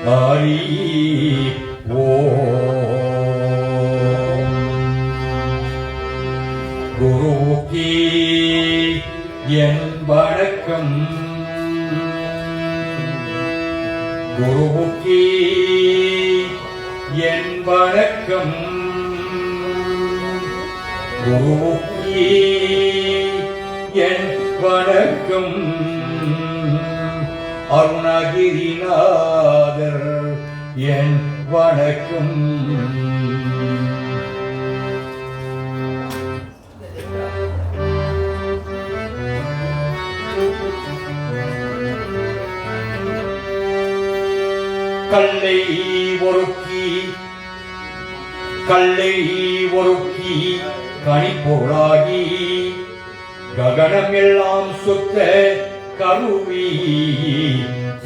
ஹரி ஓம். குருவுக்கே என் வணக்கம், குருவுக்கே என் வணக்கம், குருவுக்கே என் வணக்கம். அருணகிரிநாதர் என் வணக்கம். கல்லை ஒருக்கி கல்லை ஒருக்கி கனிப்பொருளாகி ககனம் எல்லாம் சுத்த கருவி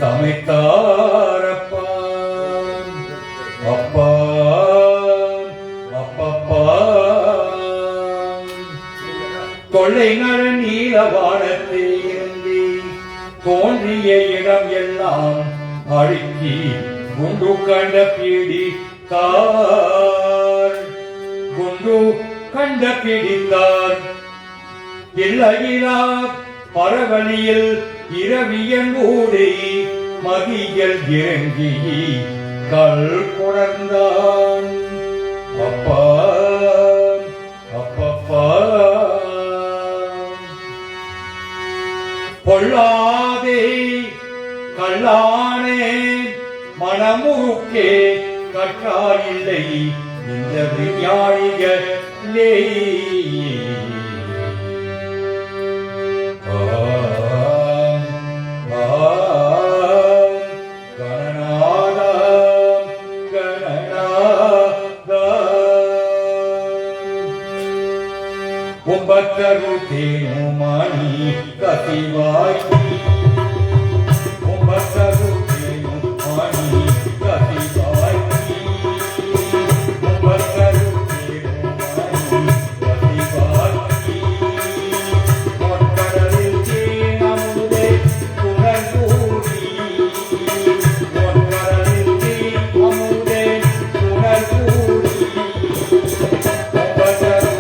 சமைத்தாரப்பா அப்பா அப்பப்பா. கொள்ளை நர நீலவானத்தை இருந்து தோன்றிய இடம் எல்லாம் அழுக்கி குண்டு கண்ட பிடித்தார், குண்டு கண்ட பிடித்தார். இல்லையிலா பரவலியில் இரவியங்கூடி மதியல் இறங்கி கல் கொணர்ந்தான். அப்பா அப்பப்பா. பொல்லாதே கல்லானே மனமுருக்கே கற்றாயில்லை இந்த விஞ்ஞானிகளே. ஒன்பத்தரு தேனுமானி கசிவாய், ஒன்பத்தரு தேனுமானி கசிவாய், ஒன்பத்தரு தேனுமானி கசிவாய். ஒன்படலில் தேனமுதே துணர்கூடி, ஒன்படலில் தேனமுதே துணர்கூடி. ஒன்பத்தரு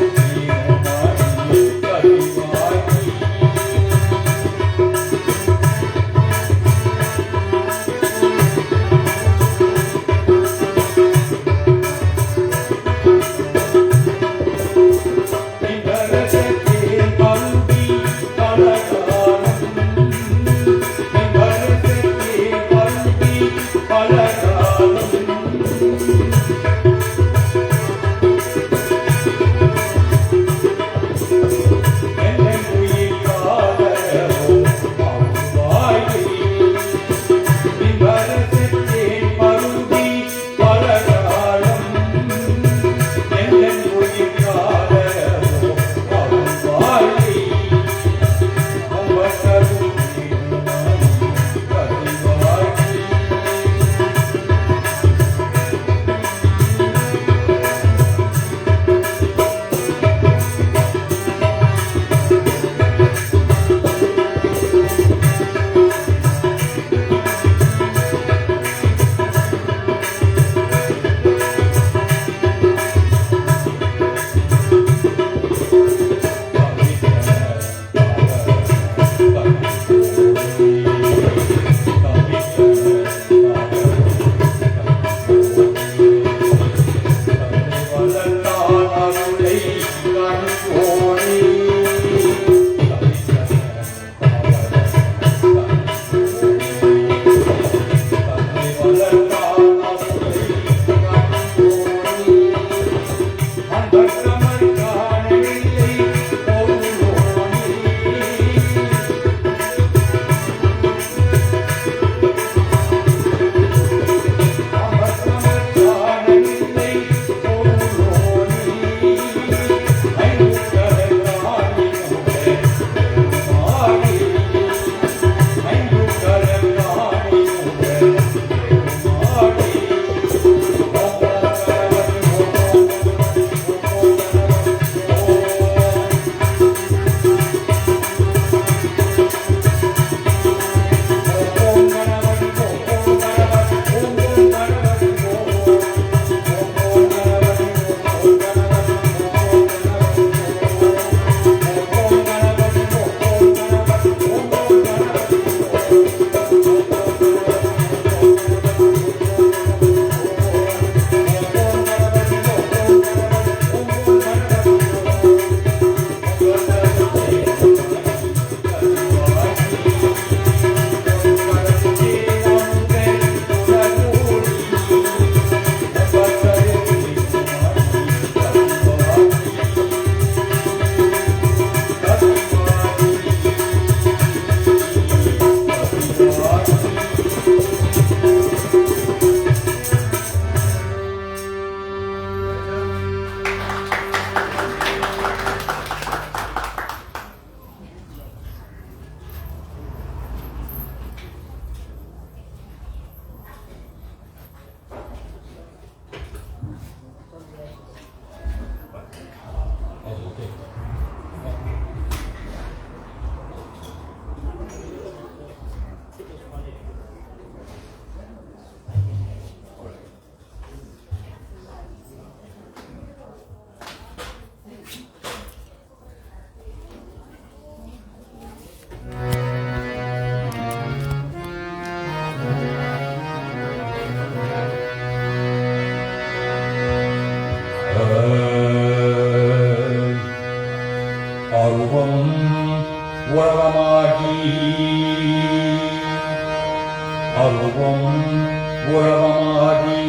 உறவமாகி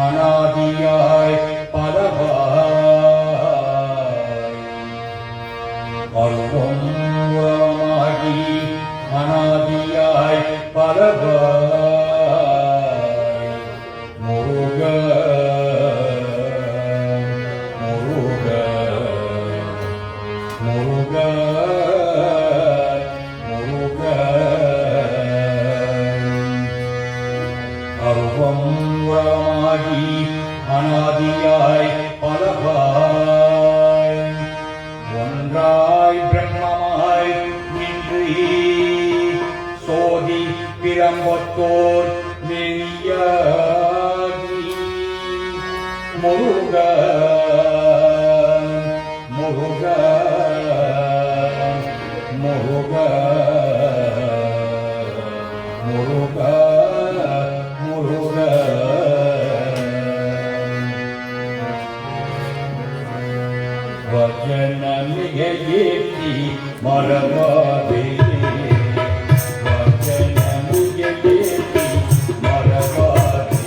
அனாதியாய் பலவாய் அருவம் உறவமாகி அனாதியாய் பலவாய் முருக முருக முருக முருக அருவம் உறவமாகி அனாதியாய் பலவாய் ஒன்றாய் பிரம்மமாய் நின்று சோதி பிரம்பத்தோர் நெய்யாகி முருக முருக முருக முருக முருக வச்சனமிகேத்தி மரபாதே வச்சனமிகேத்தி மரபாதே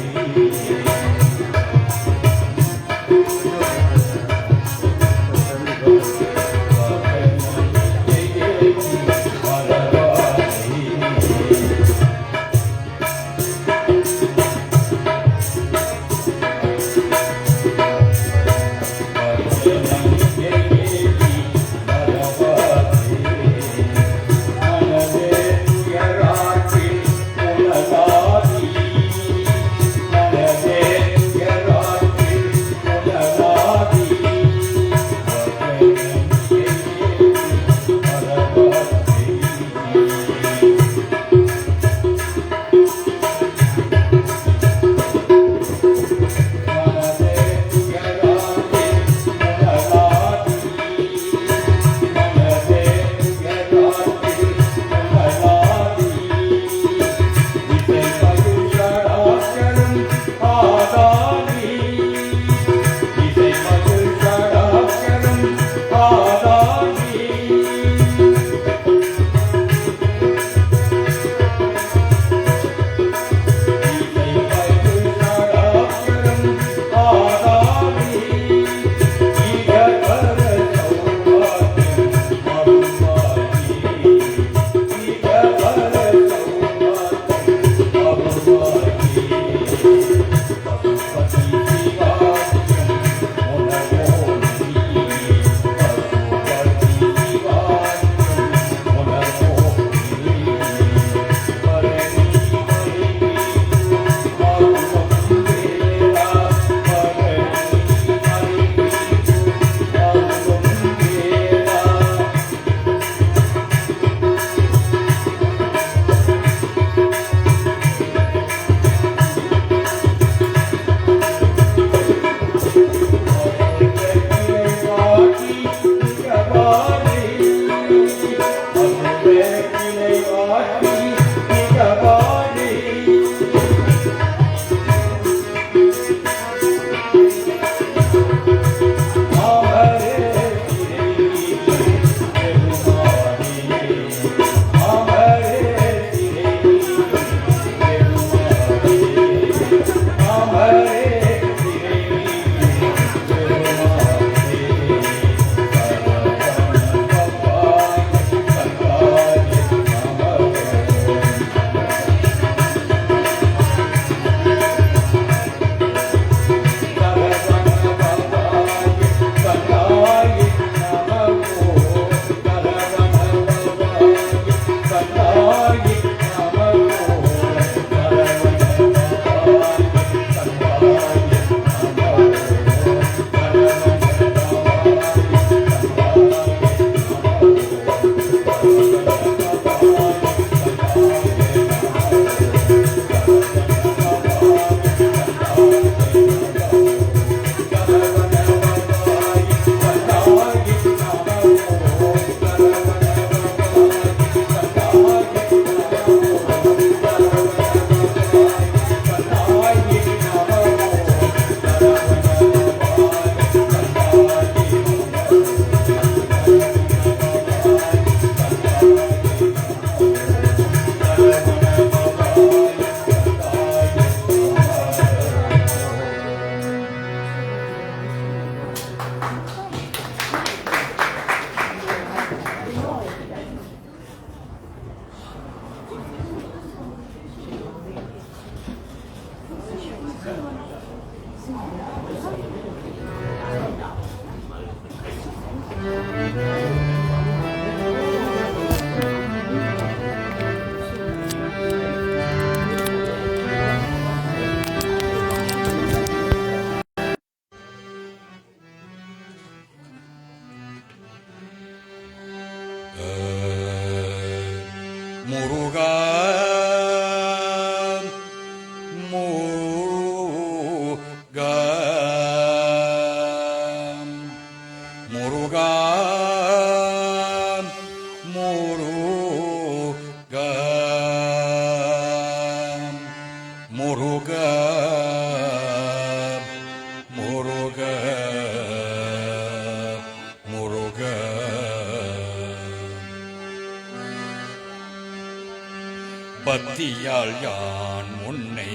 பக்தியால் யான் உன்னை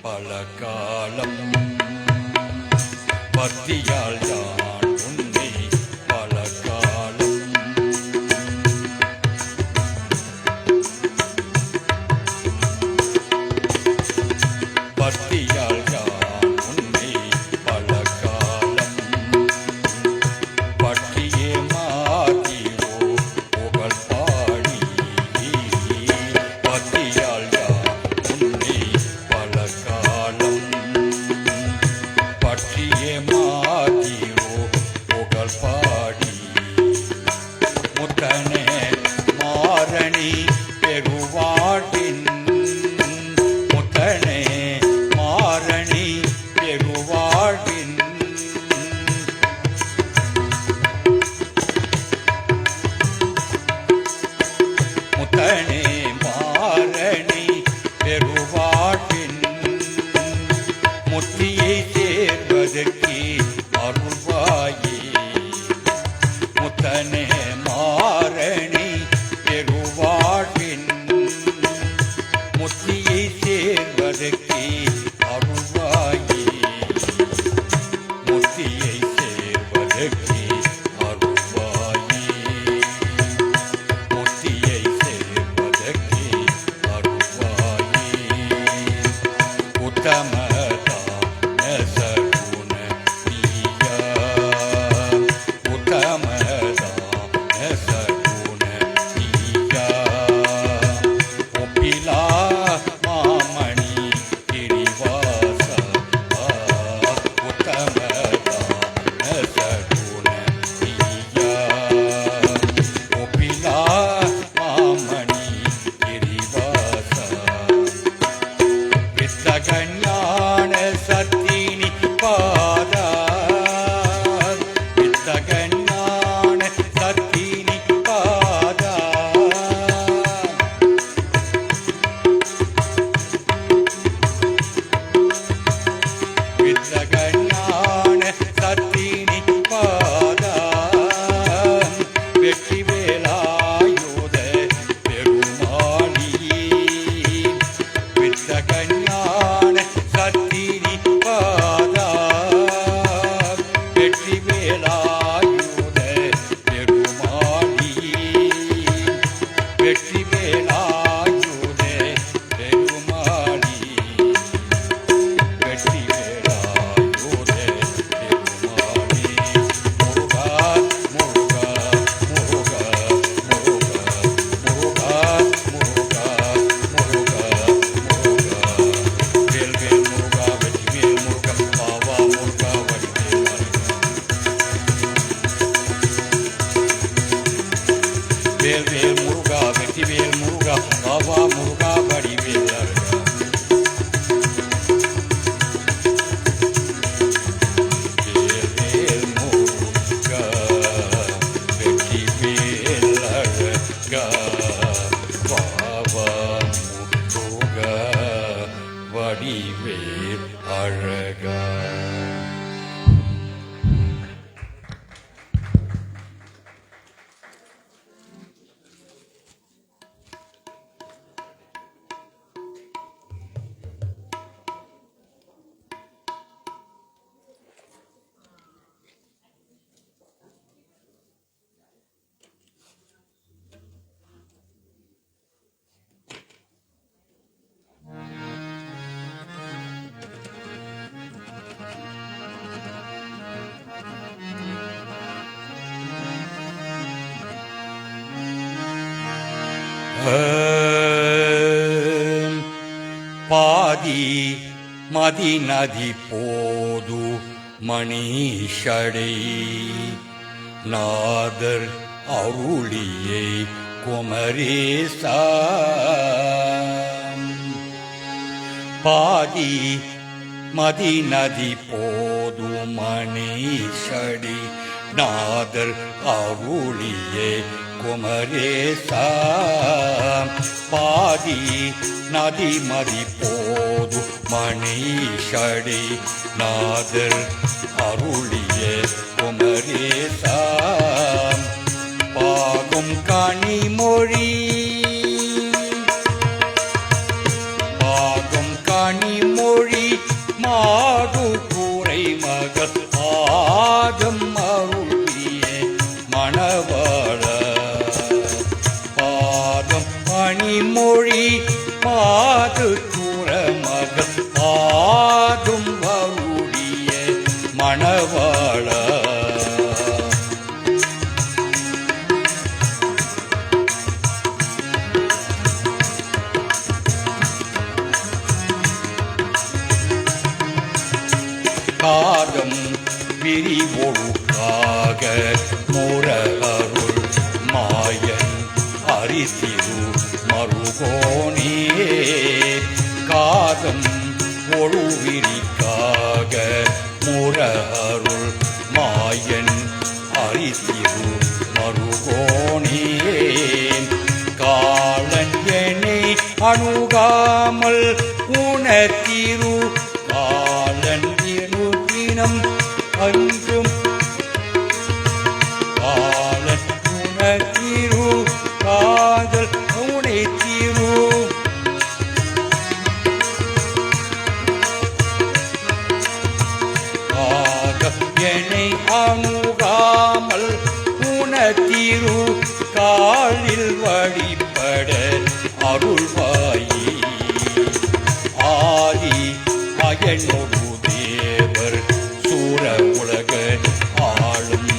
பல காலம் பக்தியால் யான் உன்னை பல காலம் பக்தியால் யான் உன்னை பல காலம் பற்றியே மாற்றியோ புகழ் பாடி பக்தியால் யான் உன்னை பல காலம் பற்றியே மாற்றியோ புகழ் பாடி முத்தனே மாரணி பெருவாட்டின் முத்தனே மாரணி பெருவாட்டின் முத்தனே மாரணி பெருவாட்டின் முத்தியை சேர்வதற்கு அருள்வாயே முத்தனே மாரணி பெருவாட்டின் முத்தியை சேர்வதற்கு அருள்வாயே முத்தியை சேர்வதற்கு அருள்வாயே முத்தியை சேர்வதற்கு அருள்வாயே உத்தமதா நசகுண நீயா உத்தமதா நசகுண நீயா ஒப்பிலா மாமணி கிரிவாச உத்தமதா நசகுண நீயா ஒப்பிலா மாமணி கிரிவாச வித்தகஞான சத்தினி பாதா வித்தகஞான சத்தினி பாதா வித்தகஞான சத்தினி பாதா வெற்றி வேலாயுத பெருமாளி வித்தகஞான சத்தினி பாதா வெற்றி வேலாயுத பெருமாளி வெற்றி வேலாயுத பெருமாளி வெற்றி வேலாயுத பெருமாளி முருகா முருகா முருகா முருகா முருகா முருகா முருகா வேல் வேல் முருகா வெற்றி வேல் முருகா பாவா முருகா வடிவேல் வேல் வேல் முருகா வெற்றி வேல் முருகா பாவா முருகா வடிவேல் வேல் வேல் முருகா வெற்றி வேல் அழகா பாவா முருகா வடிவேல் அழகா பாதி மதி நதி போது மணிஷடை நாதர் அருளியை குமரேசா பாதி மதி நதி போது மணிஷடை நாதர் அருளியே குமரேசா பாதி நதி மதி போது மணிஷடை நாதர் அருளியே குமரேசா பாகும் கனிமொழி மாடு கூரை மகள் ஆதம் அருளிய மணவாள பாதம் பணிமொழி மாது கூற மகள் ஆதும் அருளிய மணவாள காகம் விரிவொழுக்காக முற அருள் மாயன் அரிசிறு மருகோனே காகம் ஒழுவிரிக்காக முற அருள் மாயன் அரிசிறு மருகோனே காலன் என்னை அணுகாமல் உணர்த்திரு காலன் தினம் அன்றும் காலன் உணர்த்திரு காதல் உனைத்திரு காதல் என்னை அணுகாமல் உணர்த்திரு காலில் வழிபட அருள்வாயி ஆதி அயனோடு தேவர் சூர உலக ஆளும்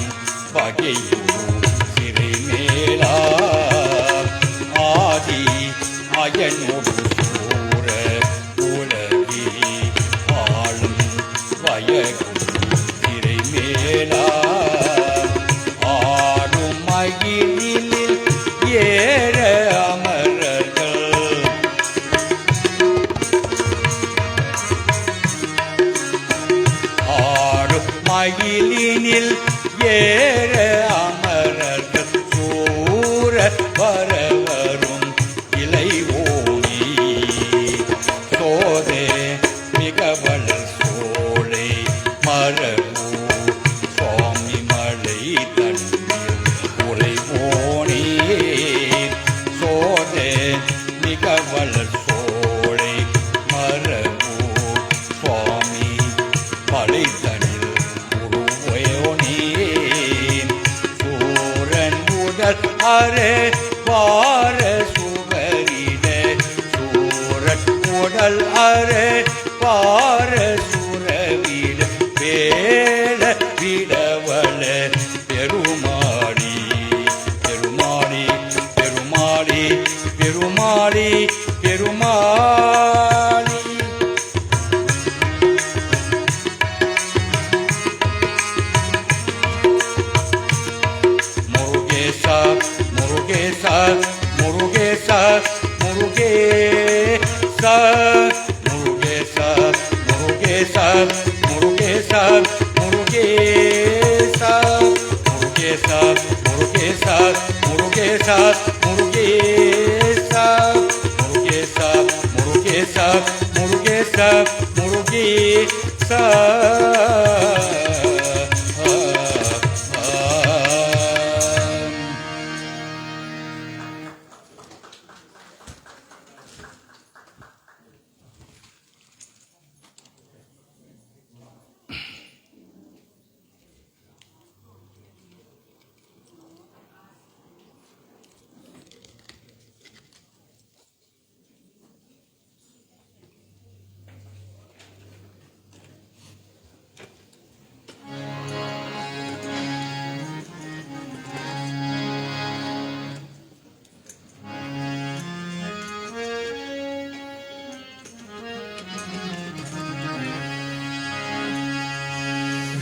வகையும் சிறை மேலா ஆதி அயனோடு சூர உலகி ஆளும் வயகும் சிறை மேலா ஆடும் மகிழில் ஏற அமரர்கள் மகிழினில் ஏற அமரர்கள் சூர வரவரும் இலை ஓணி சோதே மிகவள சோலை மரபு சுவாமி மலை தண்ணீர் உறைவோனே சோதே மிகவள சோலை மரபு சுவாமி மலை அரே வார சுவரிட சூரட் உடல் அரே வார சுரவிட வேல விடவள பெருமாடி பெருமாடி பெருமாடி பெருமாடி பெருமாடி முருகேசா முருகேசா முருகேசா முருகேசா முருகேசா முருகேசா முருகேசா முருகேசா முருகேசா முருகேசா முருகேசா முருகேசா முருகேசா முருகேசா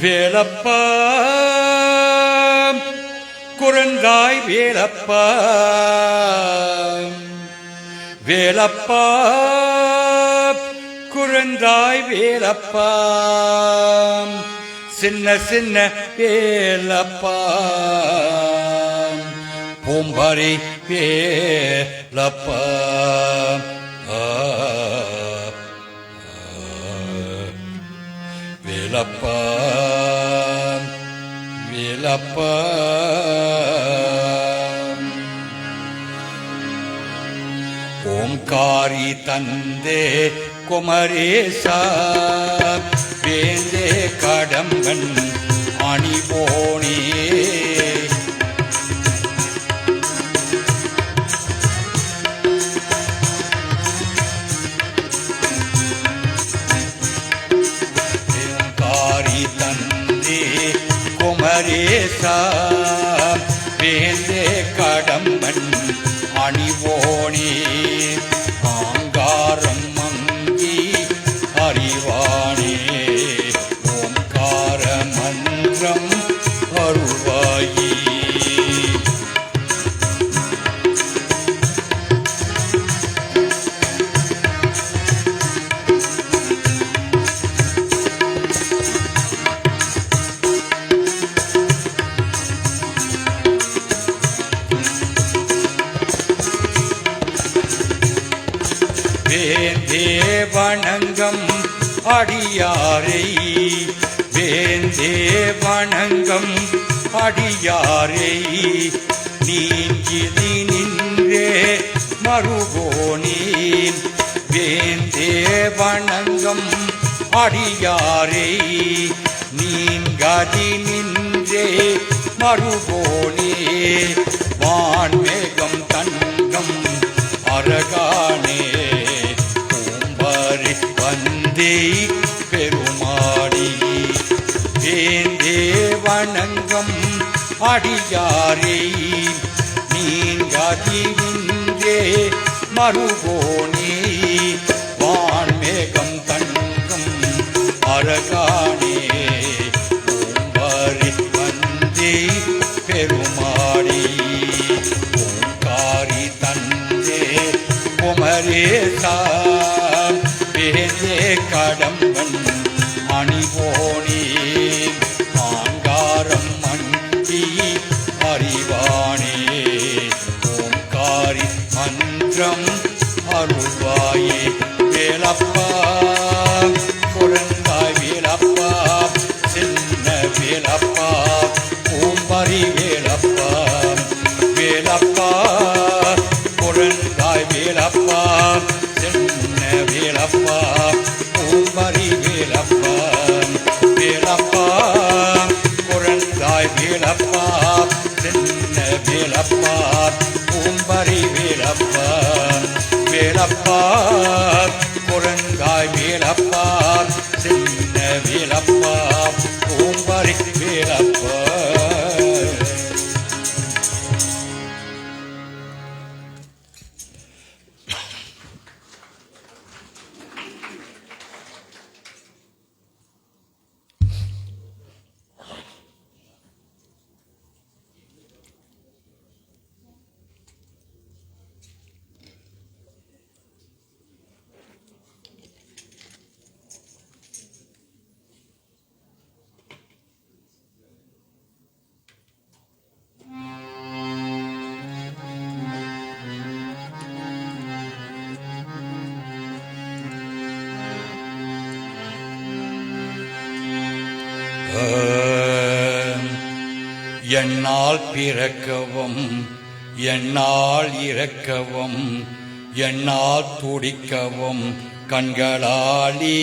வேலப்பா குரங்காய் வேலப்பா வேலப்பா குரங்காய் வேலப்பா சின்ன சின்ன வேலப்பா பூம்பாரி வேலப்பா வேலப்பா வேலப்பா ஓம்காரி தந்தே குமரேசா வேந்தே கடம்பன் அணிபோனே காரி தந்தே குமரேசா வேந்தே கடம்பன் அணிவோனே ஆங்காரம் மங்கி அறிவானே ஓம்கார மந்திரம் அருள்வாயே வேந்தே வணங்கம் அடியாரை வேந்தே வணங்கம் அடியாரை நீங்கிதி நின்றே மறுபோனேன் வேந்தே வணங்கம் அடியாரை நீங்கதி நின்றே மறுபோனே வான்மேகம் தங்கம் அரகானே பூம்பாரி வந்தே பெருமாடி வேந்தே வணங்கம் அடியாரை நீங்காதி நின்றே மறுபோனே வான்மேகம் தங்கம் அரகானே பூம்பாரி வந்தே பெருமாடி ஓங்காரி தந்தே குமரேசா வேந்தே கடம்பன் அணிபோனே ஆங்காரம் மண்டி அறிவானே ஓம்காரி மந்திரம் அருள்வாயே வேலப்பா குழந்தாய் வேலப்பா சின்ன வேலப்பா பூம்பரி வேலப்பா வேலப்பா குழந்தாய் வேலப்பா சின்ன வேலப்பா பூம்பரி வேலப்பா வேலப்பா குழந்தாய் வேலப்பா சின்ன வேலப்பா பூம்பரி வேலப்பா வேலப்பா குழந்தாய் வேலப்பா சின்ன வேலப்பா பூம்பரி வேலப்பா என்னால் பிறக்கவும் என்னால் இறக்கவும் என்னால் துடிக்கவும் கண்களாலே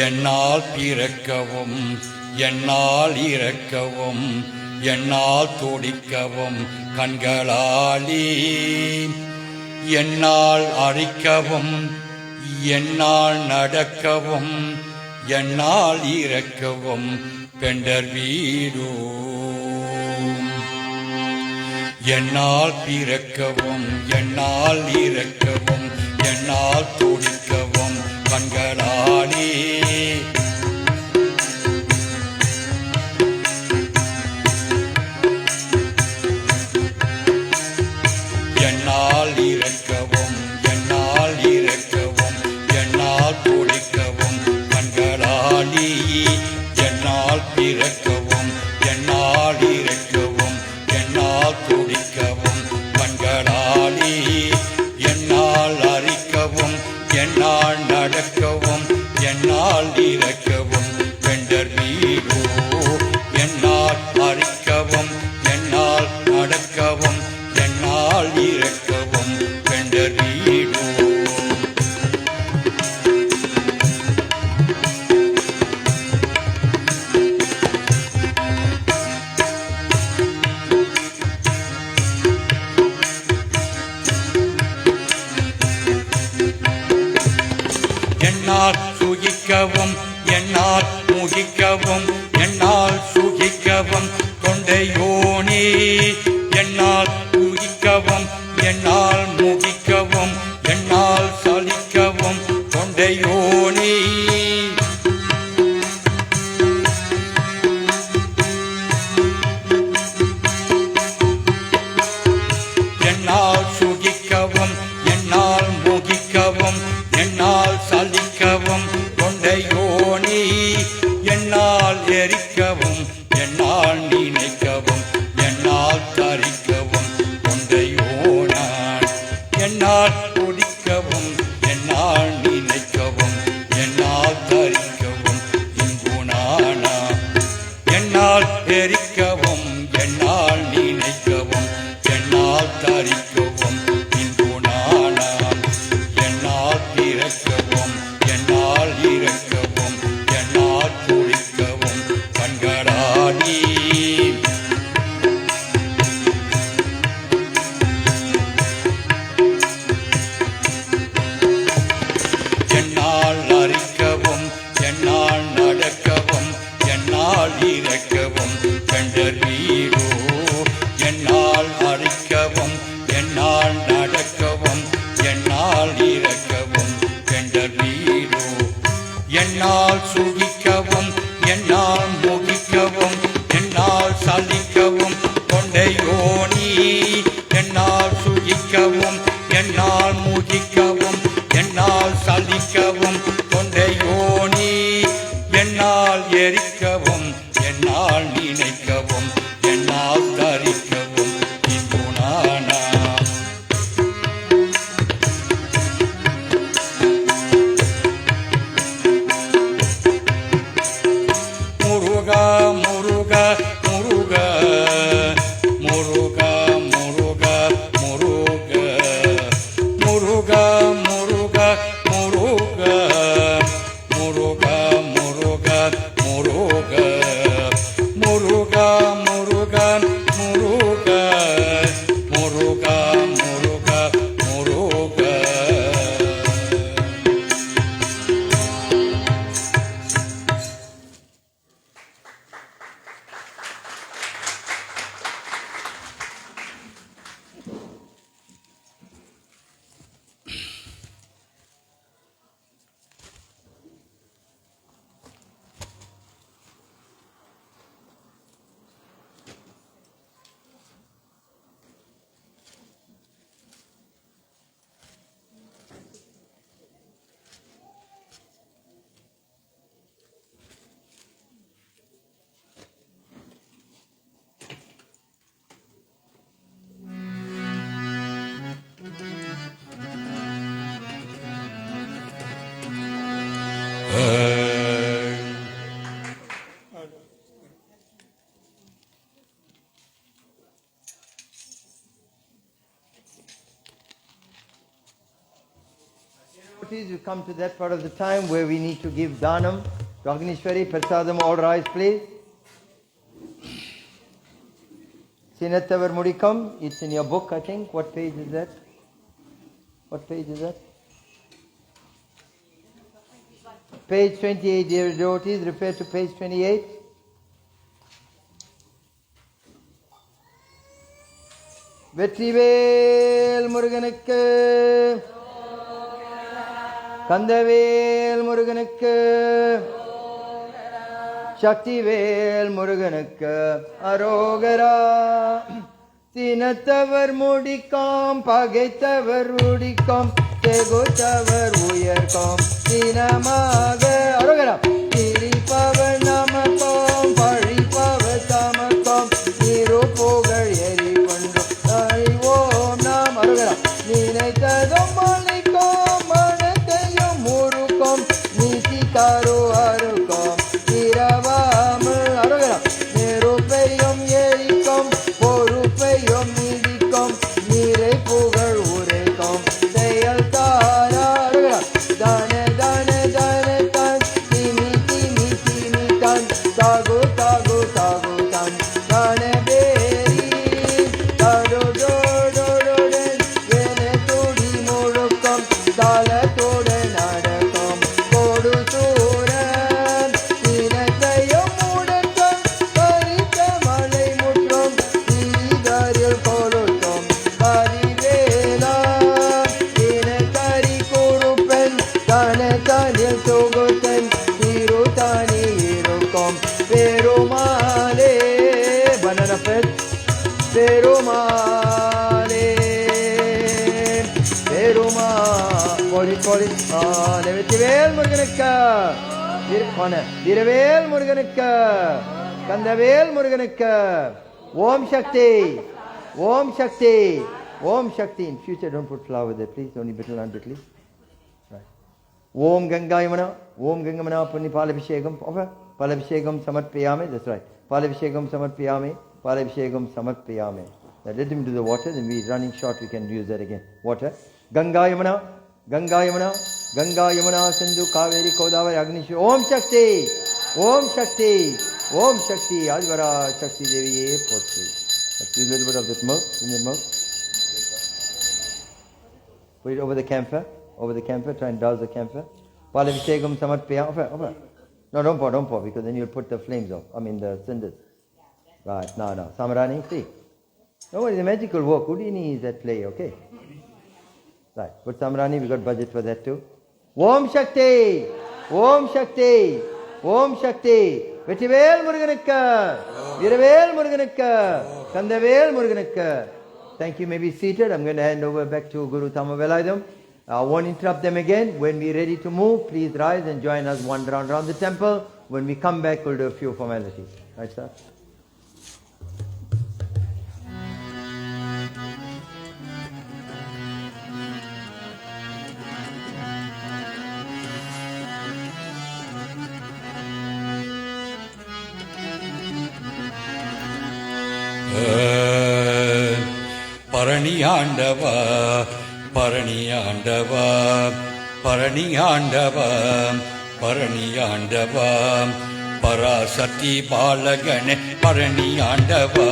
என்னால் பிறக்கவும் என்னால் இறக்கவும் என்னால் துடிக்கவும் கண்களாலே என்னால் அழிக்கவும் என்னால் நடக்கவும் என்னால் இறக்கவும் பெண்டர் வீடோ என்னால் பிறக்கவும் என்னால் இறக்கவும் என்னால் துடிக்கவும் கண்களாலே என்னால் இறக்கவும் என்னால் இறக்கவும் என்னால் துடிக்கவும் கண்களாலே என்னால் பிறக்கவும் என்னால் இறக்கவும் என்னால் துடிக்கவும் கண்களாலே என்னால் என்னால் சுகிக்கவும் என்னால் முகிக்கவும் என்னால் சுகிக்கவும் தொண்டையோனே என்னால் சுகிக்கவும் என்னால் முகிக்கவும் என்னால் சலிக்கவும் தொண்டையோனே என்னால் சுகிக்கவும் என்னால் முகிக்கவும் என்னால் சலிக்கவும் தொண்டையோனே என்னால் எரிக்கவும் என்னால் நினைக்கவும் என்னால் தரிக்கவும் தொண்டையோனான் என்னால் குடிக்கவும் என்னால் நினைக்கவும் என்னால் தரிக்கவும் இங்குணானா என்னால் எரிக்கவும் என்னால் நினைக்கவும் என்னால் தரிக்கவும் இன்புனானாம் என்னால் இறக்கவும் என்னால் இறக்கவும் என்னால் துடிக்கவும் கண்களாடி என்னால் அறிக்கவும் என்னால் நடக்கவும் என்னால் இறக்கவும் கண்டர் வீரோ என்னால் அறிக்கவும் என்னால் நடக்கவும் என்னால் இறக்கவும் கண்டர் வீரோ என்னால் சுகிக்கவும் என்னால் முகிக்கவும் என்னால் சலிக்கவும் தொண்டையோனி என்னால் சுகிக்கவும் என்னால் முகிக்கவும் என்னால் சலிக்கவும் தொண்டையோனி என்னால் எரிக்கவும் என்னால் நினைக்கவும் என்னால் தரிக்கவும் இன்புனானா Muruga Muruga Muruga Muruga Muruga Muruga Muruga Muruga Muruga Muruga Muruga Muruga Muruga Muruga Muruga Muruga Muruga Muruga You come to that part of the time where we need to give Dhanam to Agnishwari, Prasadam. All rise, please. Sinattavar Mudikam, it's in your book, I think. What page is that? What page is that? Page 28, dear devotees, refer to page 28. Vetrivel Muruganukku Kandavel Muruganukku Shaktivel Muruganukku Arogara Sinattavar Mudikam Pagaitavar Mudikam Tegutavar Uyarkam Sinamaga Arogara Tiripavar Namakam Paripavar Tamakam Nirupogar Yeri Pandu Hari Om Nam Arogara Ninaitadam Malikam Manatayam Murukam Nisitaro Arukam Niravam Arogara Nirupayam Yerikam Porupayam Nidikam Nirai Pugar Urekam Sayal Tara Arogara Dane Dane Dane Tan Timi Timi Timi Tan Tagu Tagu Tagu Tan Dane Beri Tado Do Do Do Den Yene Todi Murukam Dala Tode Nadakam Ko police. Vetrivel Muruganukku. Viravel Muruganukku. Kandavel Muruganukku. Om Shakti. Om Shakti. Om Shakti. In future, don't put flower there, please. Only bittle and bittle. Right. Om Gangayamana. Om Gangamana Punni Palabhishegam. Palabhishegam Samarpayame. That's right. Palabhishegam Samarpayame. Palabhishegam Samarpayame. Now let him do the water, then we're running short, we can use that again. Water. Ganga Yamuna, Ganga Yamuna, Ganga Yamuna, Sindhu, Kaveri, Kodavari, Agnishu. Om Shakti, Om Shakti, Om Shakti, Advara Shakti Devi, Potri. Let's do a little bit of that milk, in the milk. Put it over the camphor, try and douse the camphor. Palabhishegam Samarpaya, over. No, don't pour, because then you'll put the flames off, the cinders. Right, no. Samarani, see. No, it's a magical work. Houdini is at play, okay? Right, put Samarani, we got budget for that too. Om Shakti! Om Shakti! Om Shakti! Vetrivel Muruganukku! Viravel Muruganukku! Kandavel Muruganukku! Thank you, may be seated. I'm going to hand over back to Guru Thamavelaidam. I won't interrupt them again. When we're ready to move, please rise and join us one round around the temple. When we come back, we'll do a few formalities. Right, sir? பரணியாண்டவா பரணியாண்டவா பரணியாண்டவா பரணியாண்டவா Parasakthi பாலகனே பரணியாண்டவா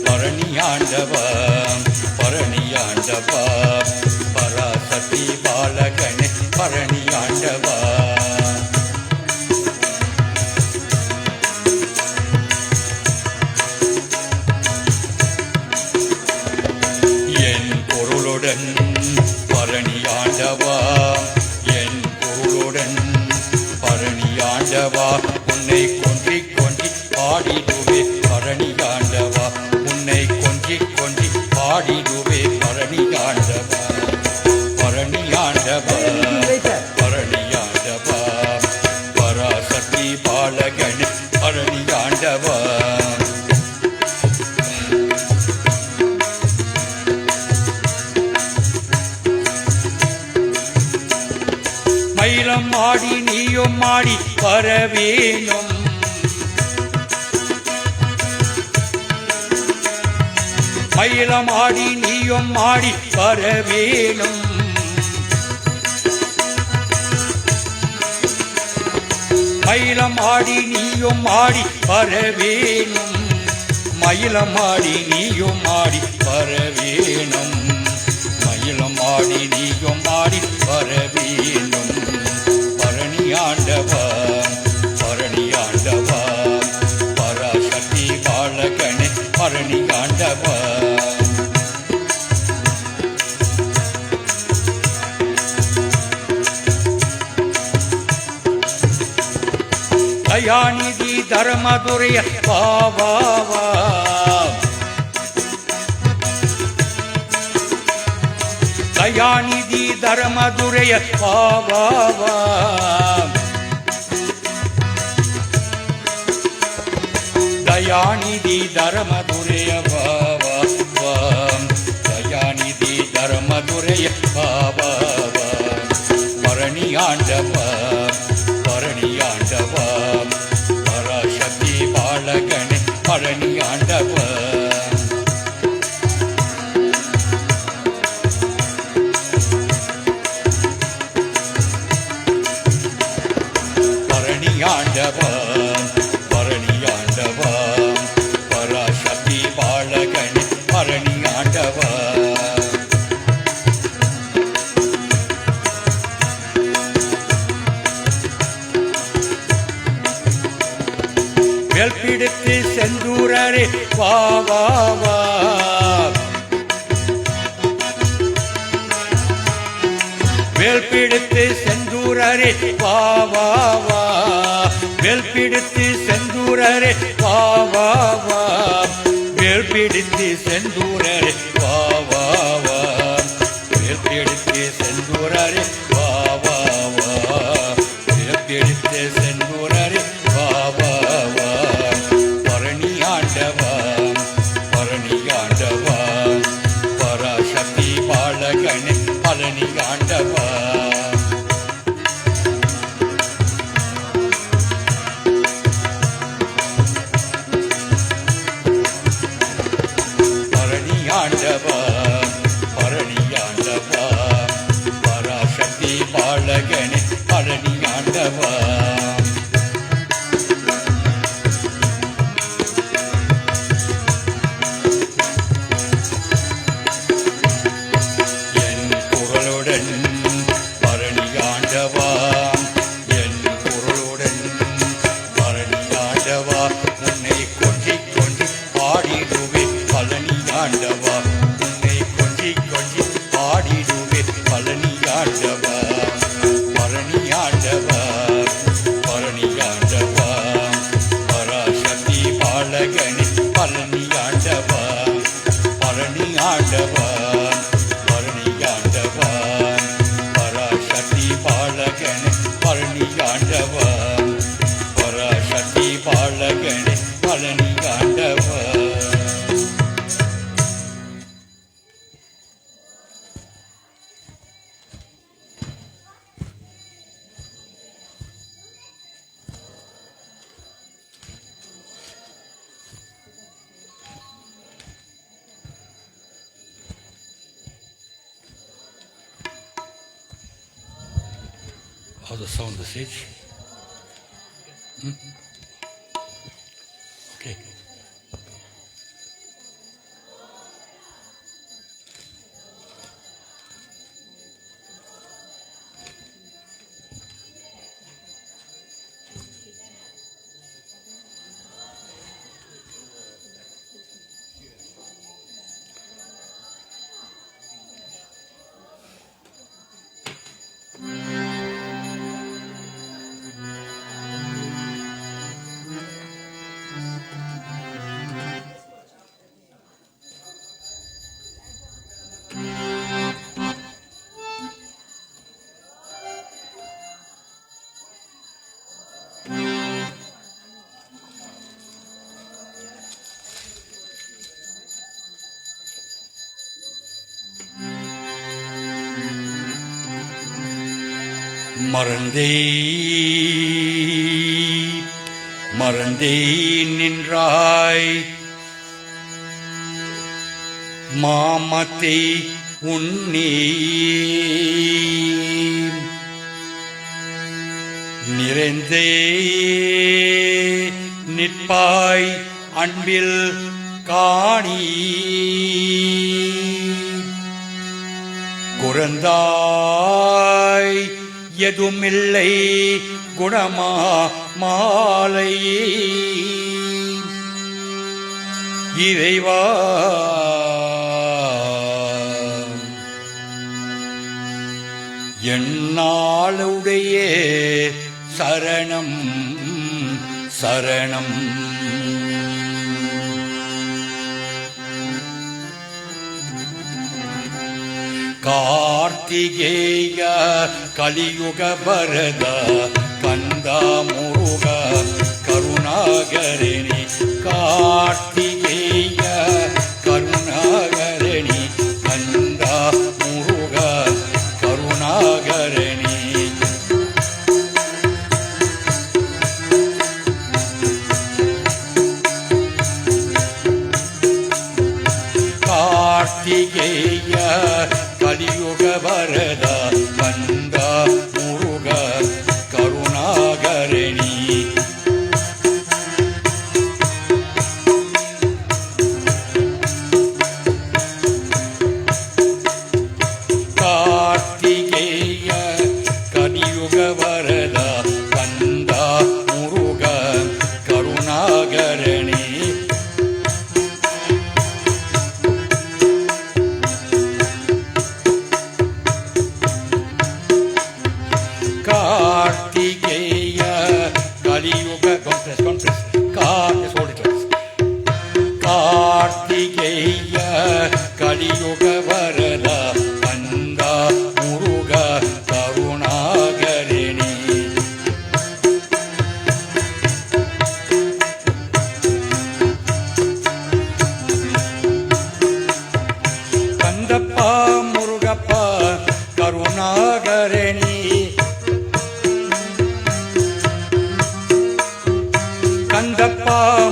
பரணியாண்டவா பரணியாண்டவா Parasakthi பாலகனே பரணியாண்டவா பரணியாண்டவா என் பொருளுடன் பரணியாண்டவா உன்னை கொஞ்சி கொஞ்சி பாடிடுவே பரணியாண்டவா உன்னை கொஞ்சி கொஞ்சி பாடிடுவே பரணியாண்டவா பரணியாண்டவா பரணியாண்டவா பராசக்தி பாலகனே பரணியாண்டவா மயிலம் ஆடி நீயும் ஆடி வரவேணும் மயிலம் ஆடி நீயும் ஆடி வரவேணும் மயிலம் ஆடி நீயும் ஆடி வரவேணும் மயிலம் ஆடி நீயும் ஆடி வரவேணும் மயிலம் ஆடி நீயும் ஆடி வரவேணும் பரணியாண்டவா பரணியாண்டவா பராசக்தி பாலகனே பரணியாண்டவா தயாநிதி தர்மதுரைய பாவாவா தயாநிதி தர்மதுரைய பாவாவா தயாநிதி தர்மதுரைய பாவாவா தயாநிதி தர்மதுரைய பாவாவா பரணியாண்டவா பரணியாண்டவா பராசக்தி பாலகனே பரணியாண்டவா பரணியாண்டவா பரணியாண்டவா பராசக்தி பாலகனே பரணியாண்டவா வெல்பிடித்து செந்தூரரே வாவாவா வேல்பிடித்து செந்தூரரே வாவாவா வேல் பிடித்து செந்தூரரே வா வா வா வேல் பிடித்து செந்தூரரே வா வா வா வேல் பிடித்து செந்தூரரே வா வா வா வேல் பிடித்து செந்தூரரே வா வா வா பரணி ஆண்டவா பரணி ஆண்டவா பராசக்தி பாலகனே பழனி ஆண்டவா ஆண்டவா பரணி ஆண்டவா பராசக்தி பாலகனே பழனி ஆண்டவா என் குரலுடன் பரணி ஆண்டவா என் குரலுடன் பரணி ஆண்டவா உன்னை கொஞ்சி கொஞ்சி பாடிடுவே பழனி ஆண்டவா உன்னை கொஞ்சி கொஞ்சி பாடிடுவே பழனி ஆண்டவா பரணி ஆண்டவா பரணி ஆண்டவா பராசக்தி பாலகனே பழனி ஆண்டவா பரணி ஆண்டவா பரணி ஆண்டவா பராசக்தி பாலகனே பழனி ஆண்டவா பராசக்தி பாலகனே பழனி ஆண்டவா How's the sound, the stage? Okay. மறந்தே நின்றாய் மாமத்தை உன்னே நிறைந்தே நிற்பாய் அன்பில் காணி குறந்தாய் எதுமில்லை குணமா மாலை இறைவா என்னாளுடைய சரணம் சரணம் கார்த்திகேய கலியுக பரத கந்தா முருக கருணாகரணி கார்த்திகேய கருணாகரணி கந்தா முருக கருணாகரணி கார்த்திகேய கலியுக வரத கந்தா முருக கருணாகரணி கார்த்திகேய கலியுக வரத கந்தா முருக கருணாகரணி கார்த்திகேய கலியுக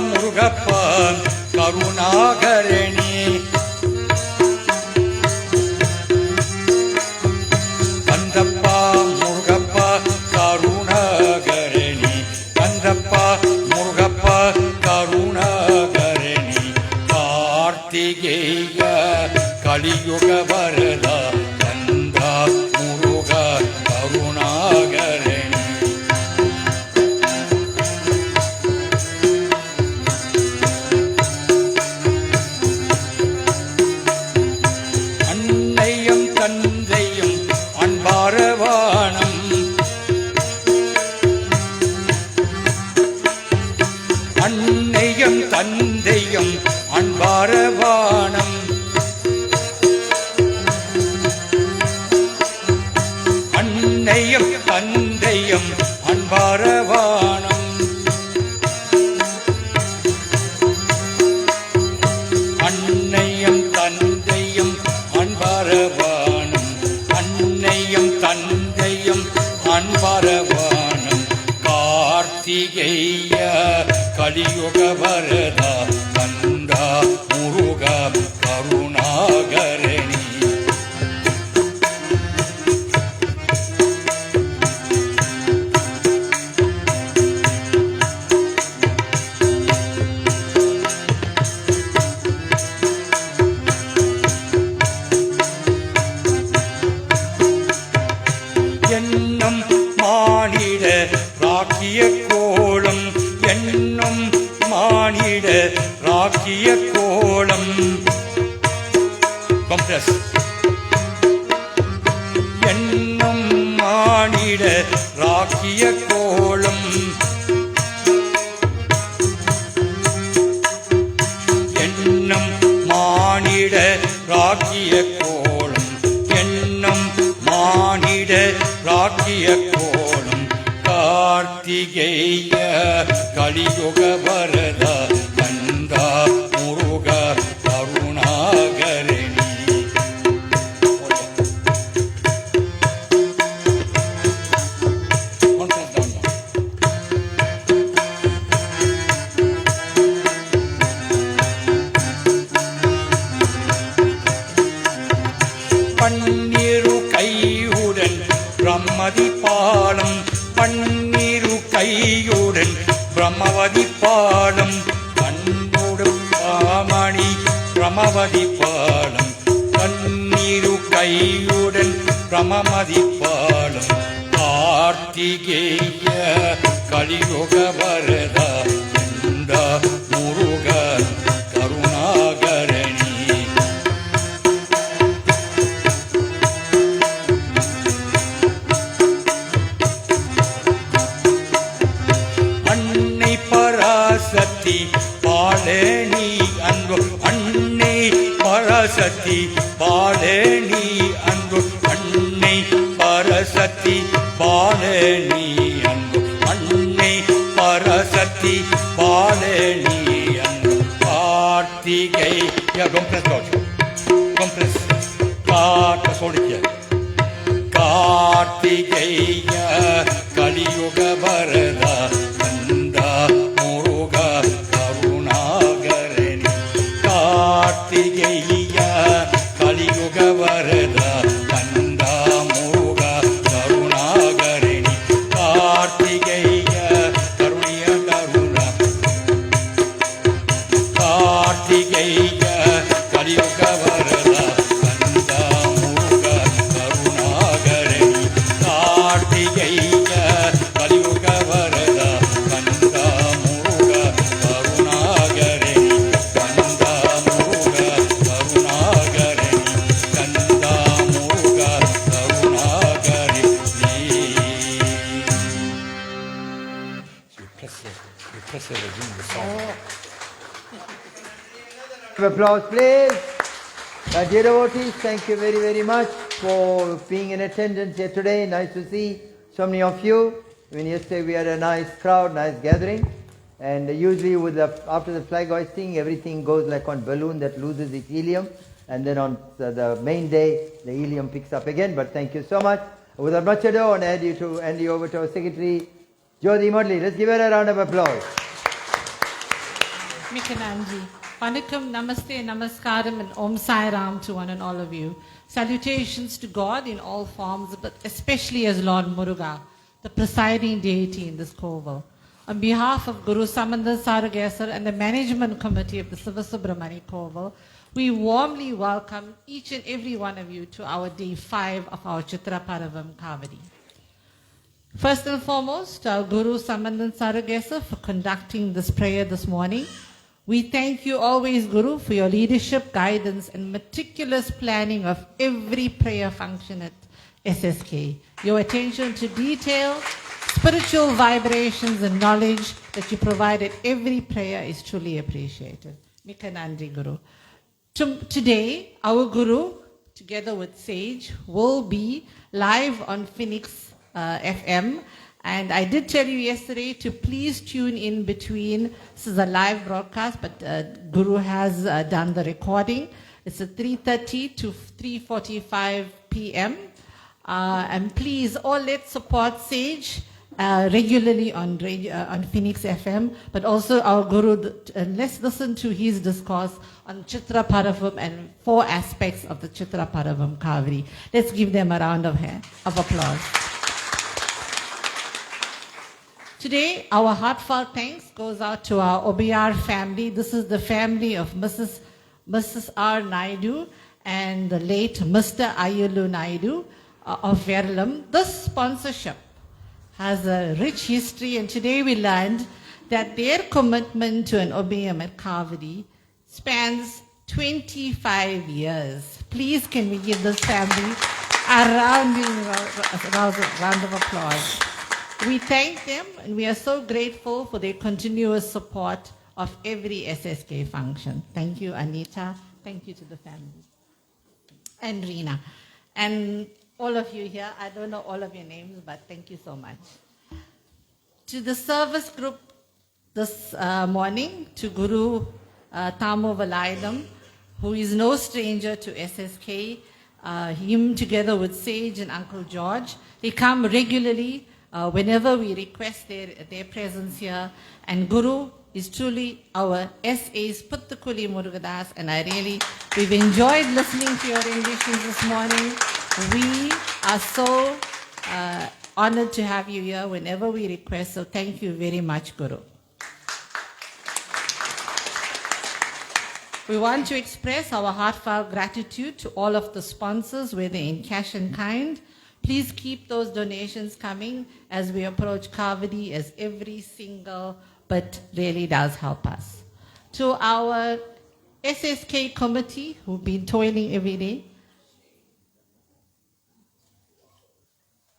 முருகப்பா கருணாகரணி கந்தப்பா முருகப்பா கருணாகரணி கந்தப்பா முருகப்பா கருணாகரணி கார்த்திகேய கலியுக வரதா கந்தா முருக கருணாகரணி அன்னையும் தந்தையும் அன்பாரவானம் அன்னையும் தந்தையும் அன்பாரவானம் அன்னையும் தந்தையும் அன்பாரவானம் அன்னையும் தந்தையும் அன்பரவானம் அன்னையும் தந்தையும் அன்பரவானம் கார்த்திகேய கலியுக வரதா கந்தா முருக கருணாகரணி என்னும் மானிட ராக்கிய கோலம் என்னும் மானிட ராக்கிய கோலம் கம்ப்ரஸ் என்னும் மானிட ராக்கிய கோலம் என்னும் மானிட ராக்கிய கோலம் என்னும் மானிட ராக்கிய கோலம் கார்த்திகேய கலியுக வரதா கந்தா முருக கருணாகரணி பன்னிரு கையுடன் பிரம்மதி பாலம் பன்னிரு கையுடன் பிரம்மவதி பாலம் கண்ணோடு பாமணி பிரமவதி பாலம் பன்னிரு கையுடன் பிரமமதி பாலம் கார்த்திகேய கலியுக வரதா கந்தா முருக கருணாகரணி அன்னை பராசக்தி பாலனி அன்பு அன்னை பராசக்தி பாலனி அன்பு அன்னை பராசக்தி பாலனி அன்பு அன்னை பராசக்தி பாலனி அன்பு கார்த்திகேய கம்ப்ரஸ் காட்ட சொல்லிக்க கார்த்திகேய கலியுக வரதா கந்தா முருக கருணாகரணி கார்த்திகேய கலியுக வரதா கந்தா முருக கருணாகரணி கார்த்திகேய கருணிய கருணா கார்த்திகேய கலியுக வரதா கந்தா முருக கருணாகரணி கார்த்திகேய கலியுக வரதா கந்தா முருக கருணாகரணி கந்தா முருக கருணாகரணி கந்தா Muruga கருணாகரணி You press it in the song. Applause, please. Dear devotees, thank you very, very much for being in attendance here today. Nice to see so many of you. Even yesterday we had a nice crowd, nice gathering. And usually after the flag hoisting, everything goes like on balloon that loses its helium. And then on the main day, the helium picks up again. But thank you so much. Without much ado, I want to hand you over to our secretary, Jyoti Murli. Let's give her a round of applause. Mikananji. Vanakkam, Namaste, Namaskaram, and Om Sai Ram to one and all of you. Salutations to God in all forms, but especially as Lord Muruga, the presiding deity in this koval. On behalf of Guru Samanda Saragesar and the management committee of the Sivasubramani Koval, we warmly welcome each and every one of you to our day 5 of our Chitra Paravam Kavadi. First and foremost, our Guru Samandan Saragesa for conducting this prayer this morning. We thank you always, Guru, for your leadership, guidance, and meticulous planning of every prayer function at SSK. Your attention to detail, spiritual vibrations, and knowledge that you provide at every prayer is truly appreciated. Mikanandi, Guru. Today, our Guru, together with Sage, will be live on Phoenix FM. And I did tell you yesterday to please tune in between. This is a live broadcast, but Guru has done the recording. It's at 3:30 to 3:45 p.m. And please, all let's support Sage regularly on Phoenix FM, but also our Guru, let's listen to his discourse on Chitra Paravam and 4 aspects of the Chitra Paravam Kavadi. Let's give them a round of applause. Today, our heartfelt thanks goes out to our OBR family. This is the family of Mrs. R. Naidu and the late Mr. Ayulu Naidu of Verulam. This sponsorship has a rich history, and today we learned that their commitment to an OBM at Kavadi spans 25 years. Please, can we give this family a round of applause? We thank them, and we are so grateful for their continuous support of every SSK function. Thank you, Anita. Thank you to the family. And Rina. And all of you here, I don't know all of your names, but thank you so much. To the service group this morning, to Guru Tamo Valaidam, who is no stranger to SSK, him together with Sage and Uncle George, they come regularly whenever we request their presence here. And Guru is truly our SA's Puttukuli Murugadas, and we've enjoyed listening to your renditions this morning. We are so honored to have you here whenever we request, so thank you very much, Guru. We want to express our heartfelt gratitude to all of the sponsors, whether in cash and kind. Please keep those donations coming as we approach Kavadi, as every single bit really does help us. To our SSK committee, who've been toiling every day.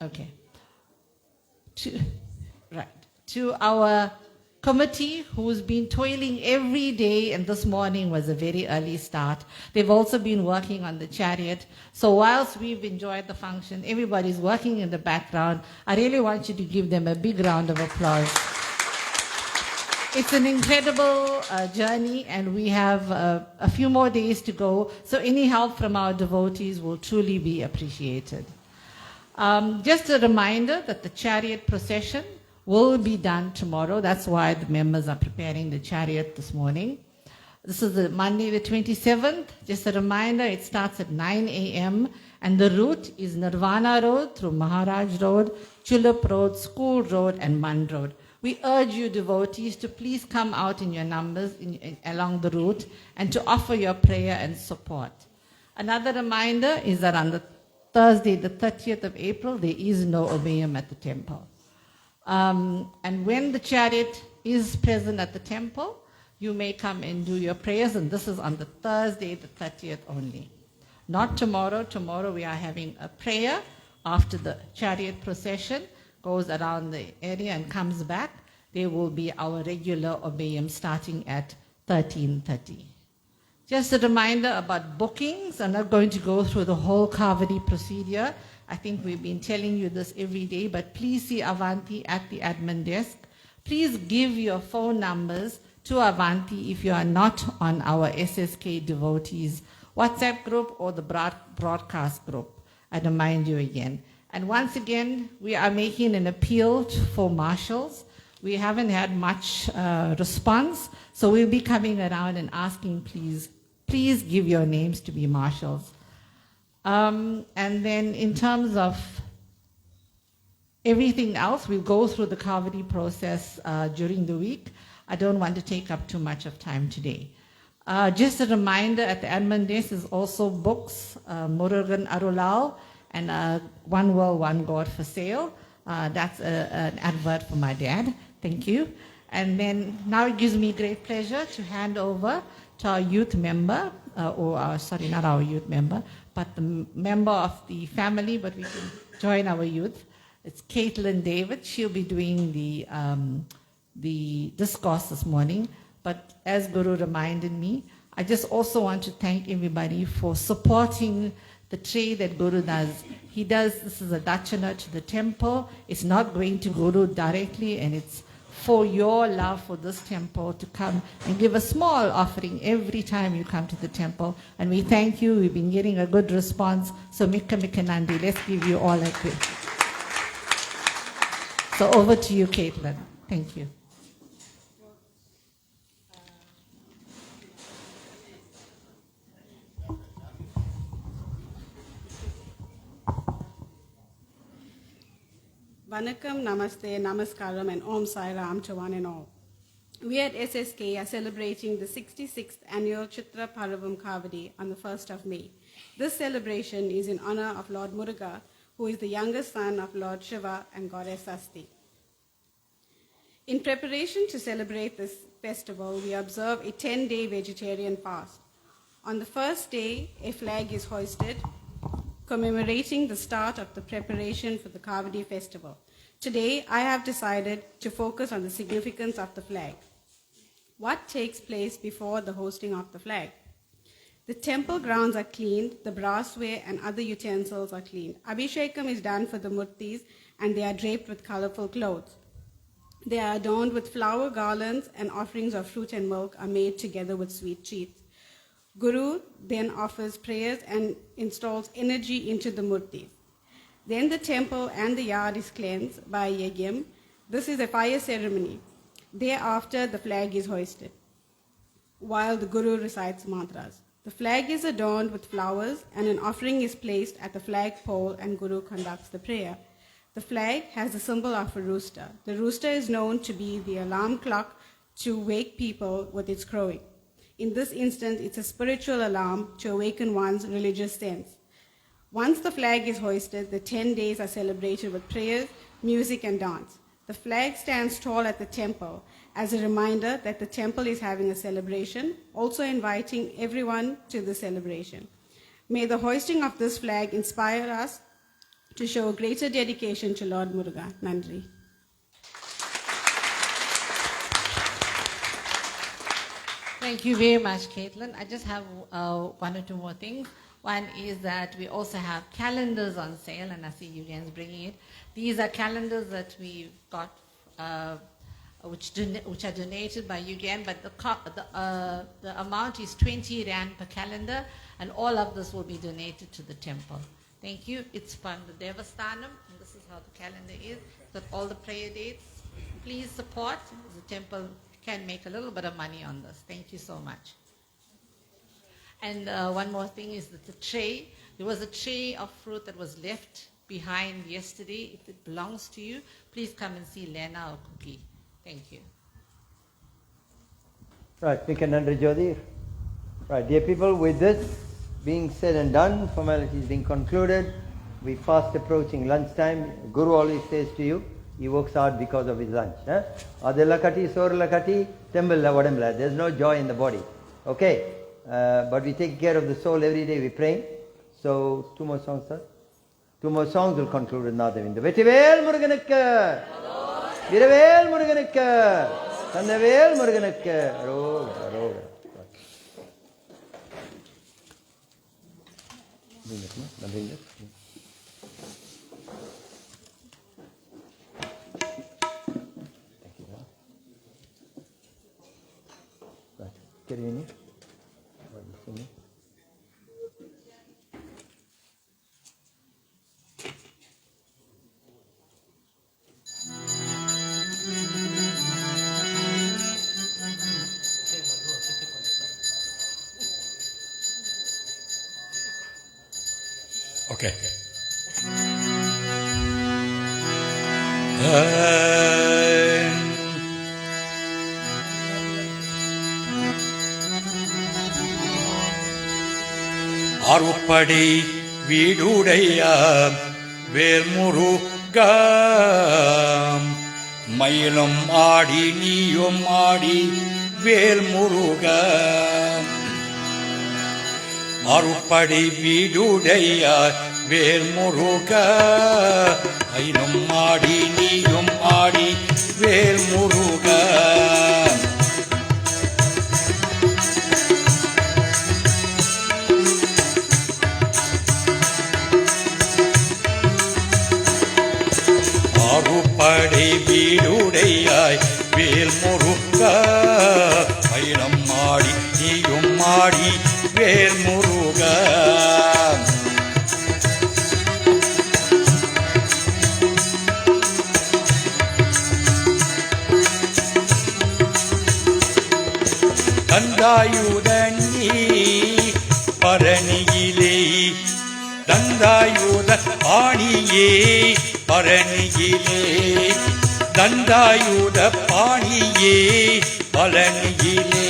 Okay. To our committee, who's been toiling every day, and this morning was a very early start. They've also been working on the chariot. So whilst we've enjoyed the function, everybody's working in the background. I really want you to give them a big round of applause. It's an incredible journey, and we have a few more days to go. So any help from our devotees will truly be appreciated. Just a reminder that the chariot procession will be done tomorrow. That's why the members are preparing the chariot this morning. This is the Monday the 27th. Just a reminder, it starts at 9 a.m. and the route is Nirvana Road through Maharaj Road, Chulup Road, School Road, and Mund Road. We urge you devotees to please come out in your numbers along the route and to offer your prayer and support. Another reminder is that on the Thursday, the 30th of April, there is no Obeyam at the temple. And when the chariot is present at the temple, you may come and do your prayers, and this is on the Thursday, the 30th only. Not tomorrow. Tomorrow we are having a prayer after the chariot procession goes around the area and comes back. There will be our regular Obeyam starting at 13:30. Just a reminder about bookings. I'm not going to go through the whole Kavadi procedure. I think we've been telling you this every day, but please see Avanti at the admin desk. Please give your phone numbers to Avanti if you are not on our SSK devotees WhatsApp group or the broadcast group. I remind you again. And once again, we are making an appeal for marshals. We haven't had much response, so we'll be coming around and asking, please give your names to be marshals. And then in terms of everything else, we'll go through the Kavadi process during the week. I don't want to take up too much of time today. Just a reminder, at the admin desk is also books, Murugan Arulal, and One World, One God for sale. That's an advert for my dad. Thank you. And then now it gives me great pleasure to hand over to our youth member, sorry, not our youth member, but the member of the family, but we can join our youth. It's Caitlin David. She'll be doing the discourse this morning. But as Guru reminded me, I just also want to thank everybody for supporting the trade that Guru does. He does, this is a dachana to the temple. It's not going to Guru directly, and it's for your love for this temple to come and give a small offering every time you come to the temple. And we thank you. We've been getting a good response. So Mika Nandi, let's give you all a quick. So over to you, Caitlin. Thank you. Vanakkam, Namaste, Namaskaram, and Om Sai Ram to one and all. We at SSK are celebrating the 66th annual Chitra Paravam Kavadi on the 1st of May. This celebration is in honor of Lord Muruga, who is the youngest son of Lord Shiva and Goddess Asti. In preparation to celebrate this festival, we observe a 10-day vegetarian fast. On the first day, a flag is hoisted, commemorating the start of the preparation for the Kavadi festival. Today, I have decided to focus on the significance of the flag. What takes place before the hosting of the flag? The temple grounds are cleaned, the brassware and other utensils are cleaned. Abhishekam is done for the murtis, and they are draped with colorful clothes. They are adorned with flower garlands, and offerings of fruit and milk are made together with sweet treats. Guru then offers prayers and installs energy into the murtis. Then the temple and the yard is cleansed by Yagyam. This is a fire ceremony. Thereafter, the flag is hoisted, while the Guru recites mantras. The flag is adorned with flowers, and an offering is placed at the flag pole, and Guru conducts the prayer. The flag has the symbol of a rooster. The rooster is known to be the alarm clock to wake people with its crowing. In this instance, it's a spiritual alarm to awaken one's religious sense. Once the flag is hoisted, the 10 days are celebrated with prayers, music, and dance. The flag stands tall at the temple as a reminder that the temple is having a celebration, also inviting everyone to the celebration. May the hoisting of this flag inspire us to show greater dedication to Lord Muruga. Nandri. Thank you very much, Caitlin. I just have one or two more things. One is that we also have calendars on sale, and I see you guys bringing it. These are calendars that we've got, which are donated by UGAN, but the amount is 20 Rand per calendar, and all of this will be donated to the temple. Thank you. It's from the Devasthanam, and this is how the calendar is. It's got all the prayer dates. Please support. The temple can make a little bit of money on this. Thank you so much. And one more thing is that the tray, there was a tray of fruit that was left behind yesterday. If it belongs to you, please come and see Lena or Cookie. Thank you. Right, Nikananda Jyotir. Right, dear people, with this being said and done, formalities being concluded, we fast approaching lunchtime. Guru always says to you, he works hard because of his lunch. Adilakati, sorlakati, tembilla vadambla. There's no joy in the body. Okay? But we take care of the soul every day, we pray. So, two more songs, sir. Two more songs will conclude with Nadavinda. Vetivel Muruganukka! Viravel Muruganukka! Sandavel Muruganukka! Aroga, aroga. Bring it, no? Bring it. Thank you, sir. Right. Carry in here. What is singing? Okay. அறுப்படை வீடுடைய வேல்முருகா, மயிலும் ஆடி நீயும் ஆடி வேல்முருகா. அறுப்படை வீடுடைய வேல்முருகா, மயிலும் ஆடி நீயும் ஆடி வேல்முருகா. அறுப்படை வீடுடையாய் வேல்முருகா, மயிலம் ஆடி நீயும் ஆடி வேல்முருகா. தந்தாயுதனி பரணியிலே, தந்தாயுத பாணியே பரணியிலே, தந்தாயுத பாணியே பழனியிலே,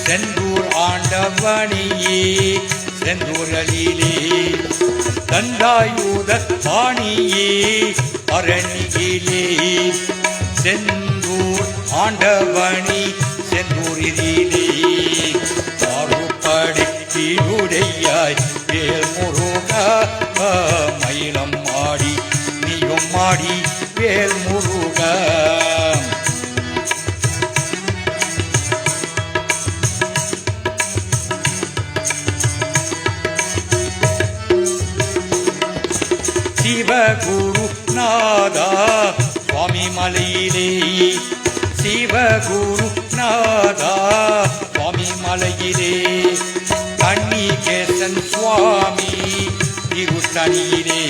செந்தூர் ஆண்டவனியே செந்தூரலிலே. தந்தாயுத பாணியே பரணியிலே, செந்தூர் ஆண்டவனி செந்தூரிலே. அறுப்படை வீடுடையாய் வேல்முருகா, மயிலம் ஆடி நீயும் ஆடி வேல்முருகா. சிவகுரு நாதா சுவாமி மலையிலே, சிவகுரு நாதா சுவாமி மலையிலே, கன்னிகேசன் சுவாமி திருத்தணியிலே.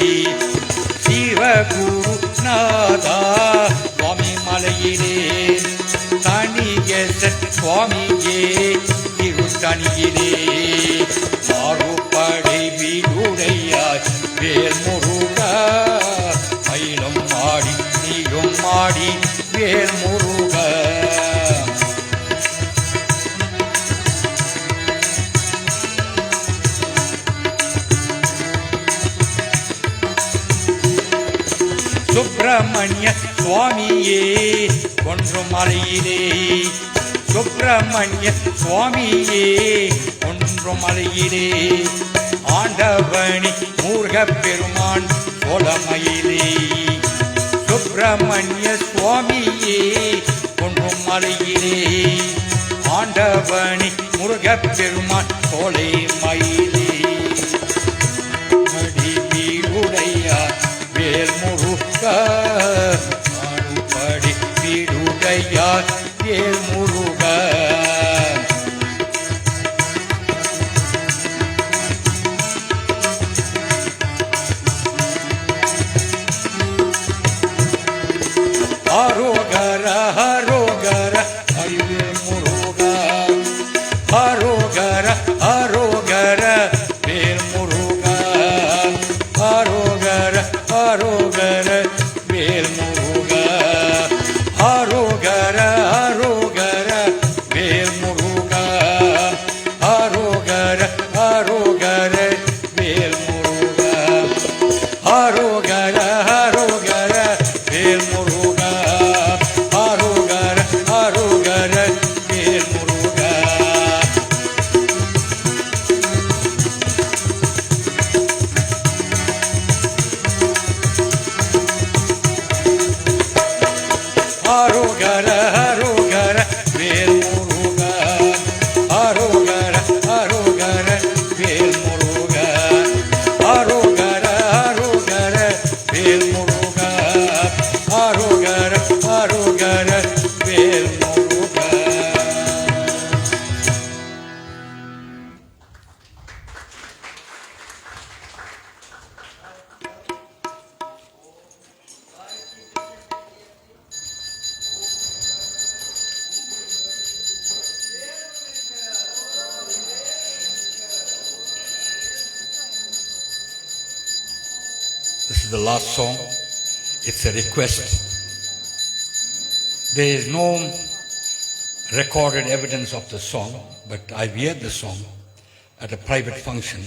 சிவகுரு நாதா சுவாமி மலையிலே, கன்னிகேசன் சுவாமியே திருத்தணியிலே. அறுப்படை வீடுடையாய் வேல்முருகா, மயிலும் ஆடி நீயும் ஆடி வேல்முருகா. சுப்பிரமணிய சுவாமியே ஒன்றும் மலையிலே, சுப்பிரமணிய சுவாமியே ஒன்றும் மலையிலே, ஆண்டவனி முருகப் பெருமான் கோலமயிலே. சுப்பிரமணிய சுவாமியே ஒன்றும் மலையிலே, ஆண்டவனி முருகப் பெருமான் கோலை மயிலே. வீடுடையார் வேல்முருகா, அறுப்படை வீடுடையார் வேல்முருகா. ஹரோகர ஹரோகர ஹரிவேல் முருகா, ஹரோகர ஹரோகர வேல் முருகா, ஹரோகர ஹரோகர வேல் முருகா, ஹரோகர ஹரோகர வேல் முருகா, ஹரோகர ஹரோகர வேல் முருகா, ஹரோகர ஹரோகர வேல் முருகா, ஹரோகர ஹரோகர வேல் முருகா. This is the last song. It's a request. There is no recorded evidence of the song, but I heard the song at a private function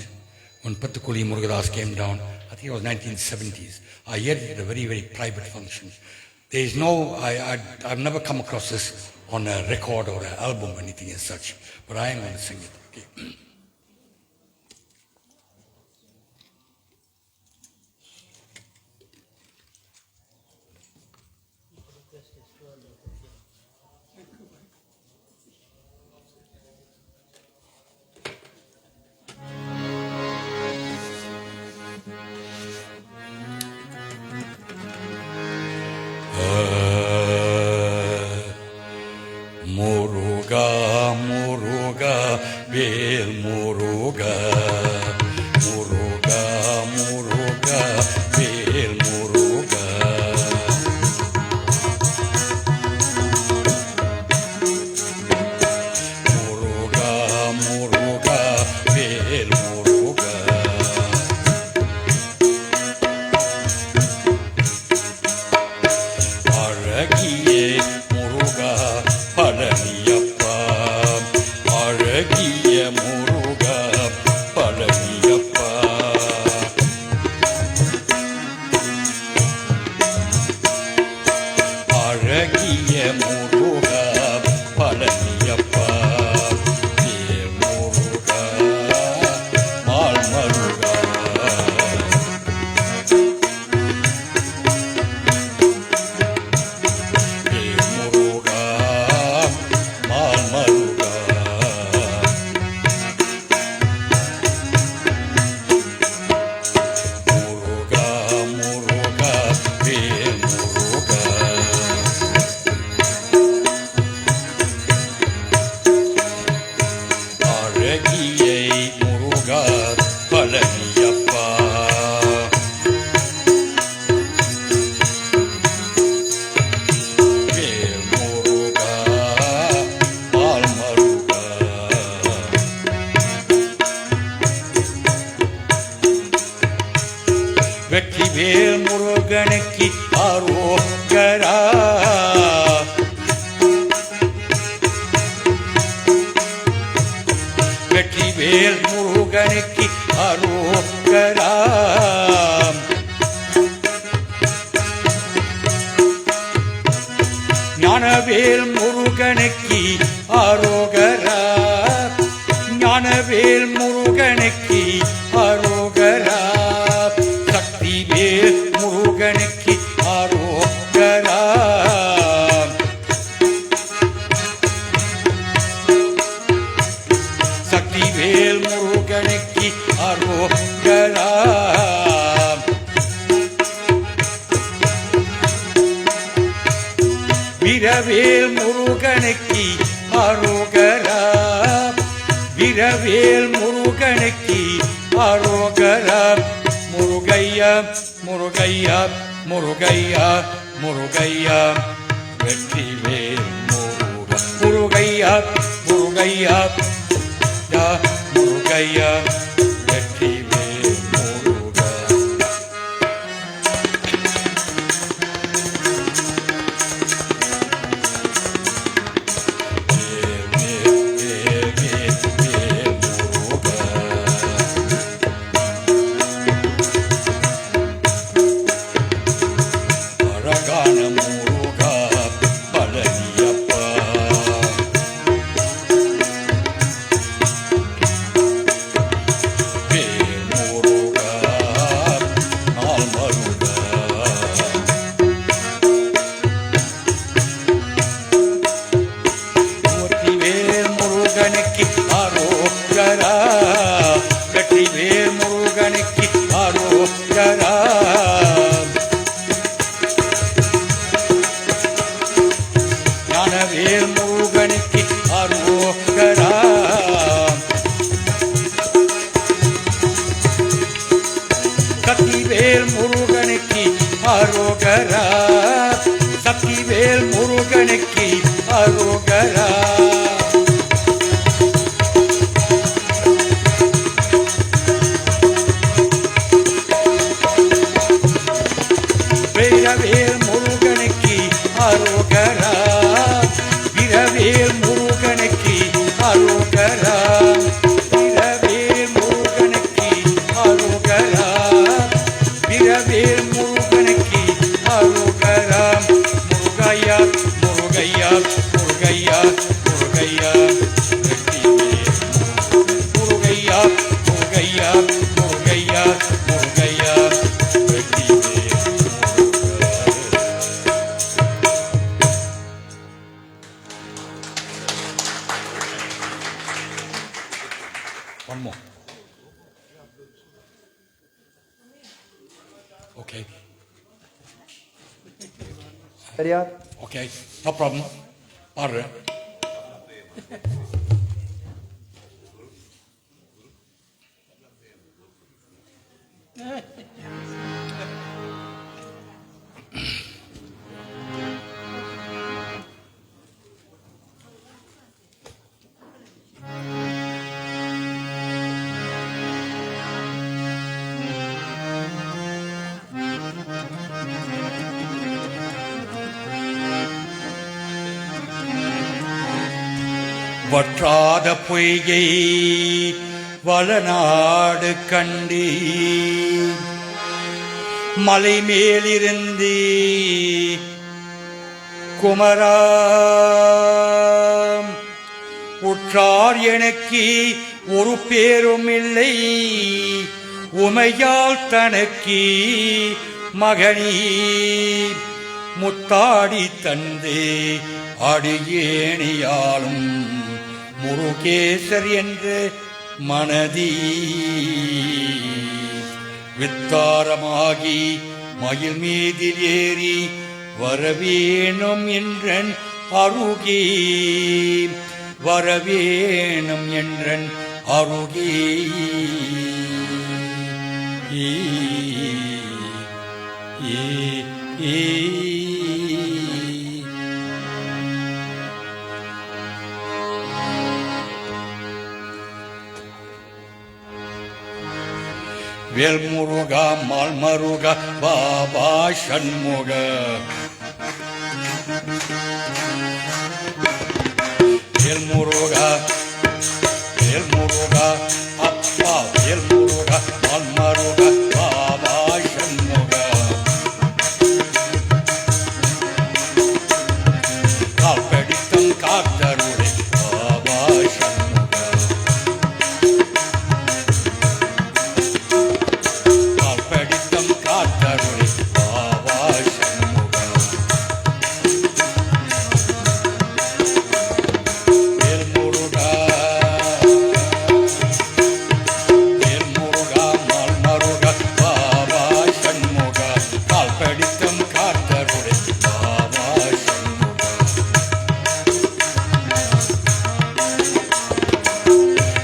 when Pathukuli Murugadas came down. I think it was 1970s. I heard it at a very, very private function. There is no, I've never come across this on a record or an album or anything as such, but I am going to sing it. Okay. Muruga, Muruga, Vel Muruga, Muruga, Muruga, Vel Muruga. Muruga, Muruga, Vel Muruga. Aragiye Muruga, Palaniyappa, Aragiya Muruga, Palaniyappa. Aragiya Muruga, Palaniyappa, Ye Muruga, Mal Muruga. Muruga, Mal Muruga. Muruga, Muruga, Vel Muruga. Aragiye Muruga, Palaniyappa. Vel Muruga, Mal Muruga. Vetrivel முருகனுக்கு ஆரோகரா. வெற்றிவேல் முருகனுக்கு ஆரோகரா. ஞானவேல் முருகனுக்கு ஆரோகரா. ஞானவேல் முருகனுக்கு ஆரோகரா. சக்திவேல் முருகனுக்கு ஆரோகரா. சக்திவேல் முருகனுக்கு ஆரோகரா. வீரவேல் முருகனுக்கு ஆரோகரா. வீரவேல் முருகனுக்கு ஆரோகரா. முருகையா, முருகையா, முருகையா, முருகையா, வெற்றிவேல் முருகா. முருகையா, முருகையா, யா, முருகையா, வெற்றிவேல் முருகா. வேல், வேல், வேல், வேல், வேல் முருகா. அழகான முருகா, பழனியப்பா. வேல் முருகா, நாள் மருகா. வெற்றிவேல் முருகனுக்கு ஆரோகரா. வெற்றிவேல் முருகனுக்கு ஆரோகரா. ஞானவேல் முருகனுக்கு ஆரோகரா. சக்திவேல் முருகனுக்கு ஆரோகரா. சக்திவேல் முருகனுக்கு ஆரோகரா. One more. Okay. சரியா? Okay. No problem. பாடுறேன். வற்றாத பொய்கை வளநாடு கண்டி மலை மேலிருந்து குமராம் உற்றார் எனக்கு ஒரு பேரும் இல்லை உமையால் தனக்கு மகனீர் முத்தாடி தந்து அடியேணியாலும் முருகேசர் என்று மனதி வித்தாரமாகி மயில் மீதில் ஏறி வரவேணும் என்றன் அருகே வரவேணும் என்றன் அருகே ஏ ஏ ஏ வேல்முருகா மால்மருகா பாபா சண்முக வேல்முருகா வேல்முருகா அப்பா வேல்முருகா மால்மருகா பாபா சண்முக கால்படித்தம் காத்தருளே பாபா சண்முக கால்படித்தம் காத்தருளே பாபா சண்முக வேல்முருகா வேல்முருகா மால்மருகா பாபா சண்முக கால்படித்தம் காத்தருளே பாபா சண்முக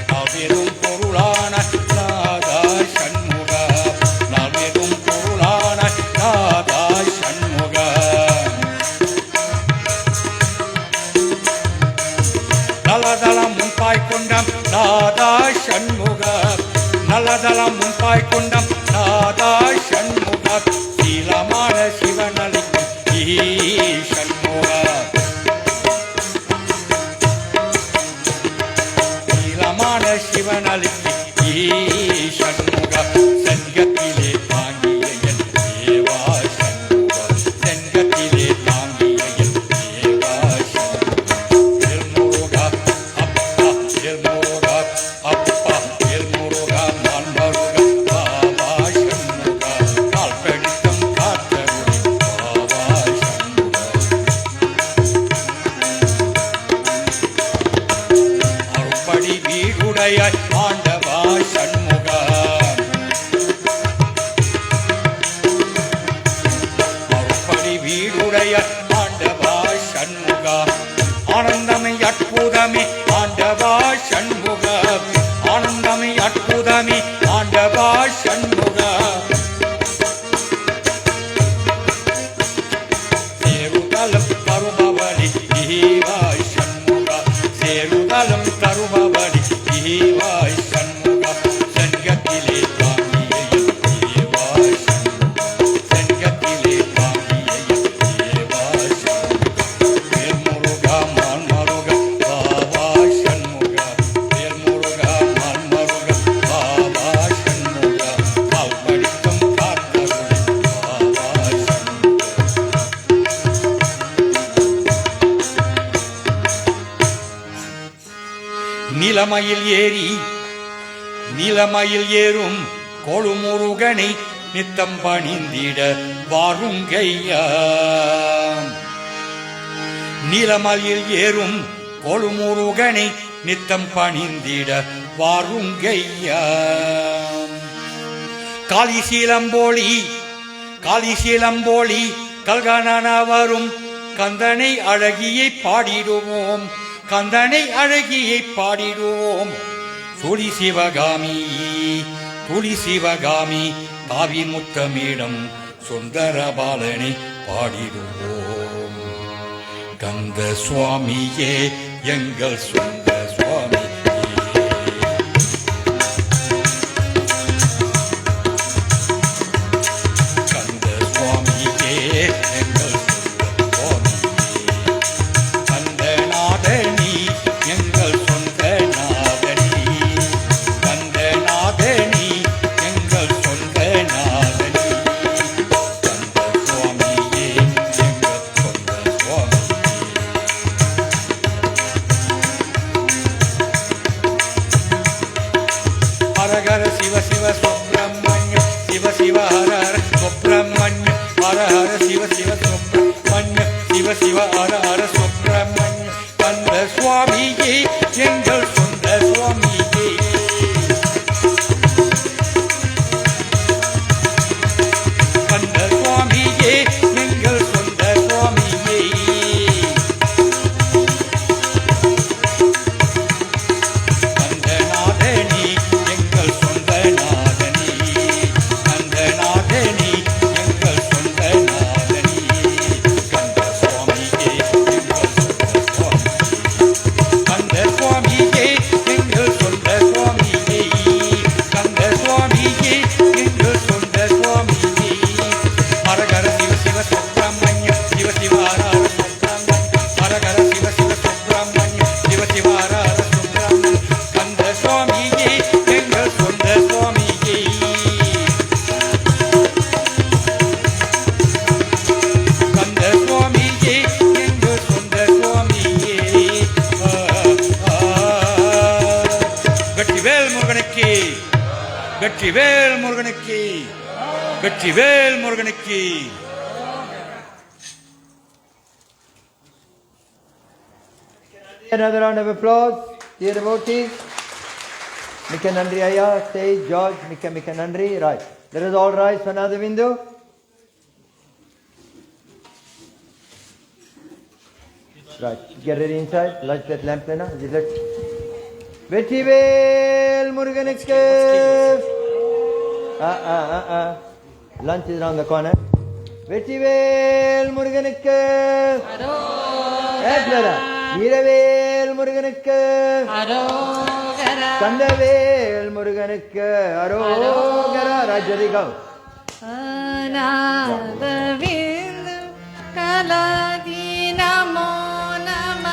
நாவேதும் பொருளான நாதா சண்முக நாவேதும் பொருளான நாதா சண்முக நலதளம் முன்பாய் கொண்டம் நாதா சண்முக நலதளம் முன்பாய் கொண்டம் நாதா சண்முக சீலமான சிவனளிக்கும் சண்முக நீலமான சிவனளிக்கு சண்முக செங்கத்திலே தாங்கிய என் தேவா சண்முக செங்கத்திலே தாங்கிய என் தேவா சண்முக வேல்முருகா அப்பா வேல்முருகா அப்பா வேல்முருகா மால்மருகா பாபா சண்முக கால்படித்தம் காத்தருளே பாபா சண்முக அருப்படி வீடுடையாய் ஆண்டவா சண்முக அருப்படி வீடுடையாய் ஆண்டவா சண்முக ஆனந்தமே அற்புதமே ஆண்டவா சண்முக ஆனந்தமே அற்புதமே ஆண்டவா சண்முக சேருதலம் தருபவனி ஈவாய் சண்முக சேருதலம் தருபவனி ஈவாய் சண்முக செங்கத்திலே தாங்கிய என் தேவாய் சண்முக செங்கத்திலே தாங்கிய என் தேவாய் சண்முக வேல்முருகா மால்மருகா பாபா சண்முக வேல்முருகா மால்மருகா பாபா சண்முக கால்படித்தம் காத்தருளே பாபா சண்முக நிலமையில் ஏறி நிலமையில் ஏறும் கொழுமுருகனை நித்தம் பணிந்திட வாருங்கையா நிலமையில் ஏறும் கொழுமுருகனை நித்தம் பணிந்திட வாருங்கையா. காளிசீலம்போலி கல்கணன வரும் கந்தனை அழகியை பாடிடுவோம், கந்தனை அழகியை பாடிடுவோம். துளி சிவகாமி காவி முத்தமிடம் சுந்தர பாலனை பாடிடுவோம். கந்த சுவாமியே எங்கள் சொந்த சுவாமி, கந்த சுவாமியே எங்கள் சொந்த சுவாமியே. கந்த நாதனி எங்கள் சொந்த நாதனி, கந்த நாதனி எங்கள் சொந்த நாதனி. கந்த சுவாமியே எங்கள் சொந்த சுவாமியே. ஹரஹர சிவ சிவ சுப்பிரமணிய, சிவ சிவ ஹர ஹர சுப்பிரமணிய, ஹர ஹர சிவ சிவ சுப்பிரமணிய, சிவ சிவ ஹர ஹர சுப்பிரமணிய. கந்த சுவாமியே எங்கள் சொந்த சுவாமியே. கந்த சுவாமியே எங்கள் சொந்த சுவாமியே. கந்தநாதனி எங்கள் சொந்த நாதனி, கந்தநாதனி எங்கள் சொந்த நாதனி. கந்த சுவாமியே எங்கள் சொந்த சுவாமியே, கந்த சுவாமியே எங்கள் சொந்த சுவாமியே, கந்த சுவாமியே எங்கள் சொந்த சுவாமியே. ஹரஹர சிவ சிவ சுப்பிரமணிய, சிவ சிவ ஹர ஹர சுப்பிரமணிய, ஹரஹர சிவ சிவ சுப்பிரமணிய, சிவ சிவ ஹர ஹர சுப்பிரமணிய. கந்த சுவாமியே எங்கள் சொந்த சுவாமியே. கந்த சுவாமியே எங்கள் சொந்த சுவாமியே. வெற்றிவேல் முருகனுக்கு, வெற்றிவேல் முருகனுக்கு, வெற்றிவேல் முருகனுக்கு. Another round of applause, dear devotees. Mika Nandri Aya, stage, George, Mika Nandri. Right. Let us all rise for another window. Right. Get ready inside. Light that lamp now. Is it lit? Vetrivel Muruganukku. Lunch is around the corner. Vetrivel Muruganukku. Advara. Veeravel Muruganukku. Kandavel Muruganukku. Arogara. Rajari go. அநாதவிந்து கலகி நமோ நம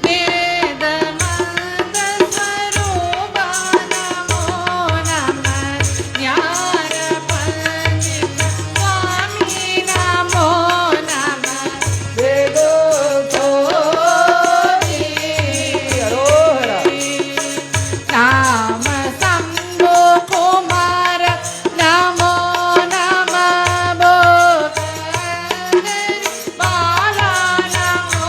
வேதமந்த ஸ்வரூப நமோ நம ஞான பண்டித சுவாமி நமோ நம Vego Kodi. Arohara. Rama Shambho Kumara நமோ நம போகரி பாலா நமோ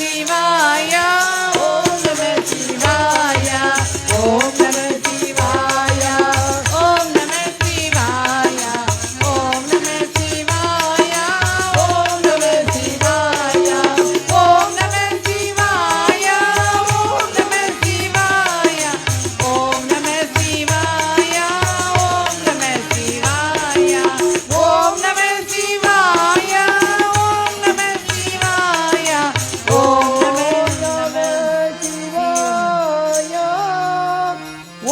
Shivaya. Om Namah Shivaya. Om Namah Shivaya. Om Namah Shivaya. Om Namah Shivaya. Om Namah Shivaya. Om Namah Shivaya. Om Namah Shivaya. Om Namah Shivaya. Om Namah Shivaya. Om Namah Shivaya. Om Namah Shivaya.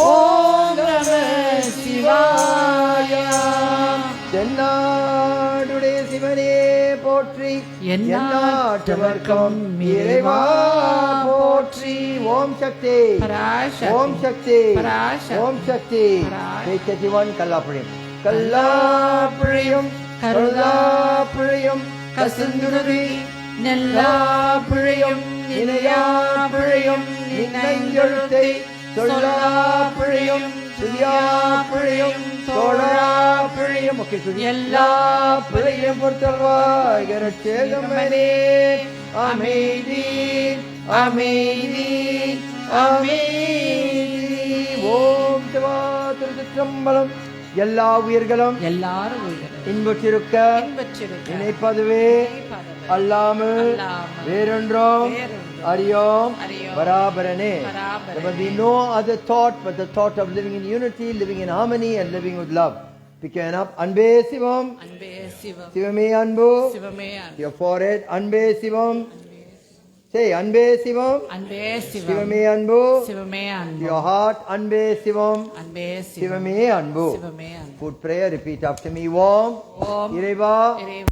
Om Namah Shivaya. தென்னாடுடைய சிவனே போற்றி எந்நாட்டவர்க்கும் இறைவா போற்றி ஓம் சக்தி பராசக்தி. ஓம் சக்தி பராசக்தி. ஓம் Shakti Parashakti. Page 31 கல்லாப்புழியம் கல்லாப்புழியம் கல்லாப்புழியம் கசுந்துருதி நெல்லாப்புழியம் இணையாப்புழியம் நின்னையெழுத்தை சொல்லாப்புழியம் சுதியாப்புழியம் தோழாப்புழியம் எல்லா பிழையும் பொறுத்தல்வாய் கரட்சேகமனே அமைதி அமைதி அமைதி ஓம் சிவா திருச்சிற்றம்பலம் எல்லா உயிர்களும் எல்லாரும் உயிர்கள் இன்புற்றிருக்க இன்பற்றிருக்க நினைப்பதுவே அல்லாமல் அல்லாமல் வேறொன்றும் வேறொன்றும் அறியோம் அறியோம் பராபரனே. பராபரனே. There must be no other thought but the thought of living in unity, living in harmony and living with love. Pick your hand up. அன்பே சிவம் அன்பே சிவம் சிவமே அன்பு. சிவமே அன்பு. Your forehead. அன்பே சிவம். Say அன்பே சிவம் அன்பே சிவம் சிவமே அன்பு. சிவமே அன்பு. Your heart. அன்பே சிவம் அன்பே சிவம் சிவமே அன்பு. சிவமே அன்பு. Food prayer. Repeat after me. ஓம் ஓம் இறைவா இறைவா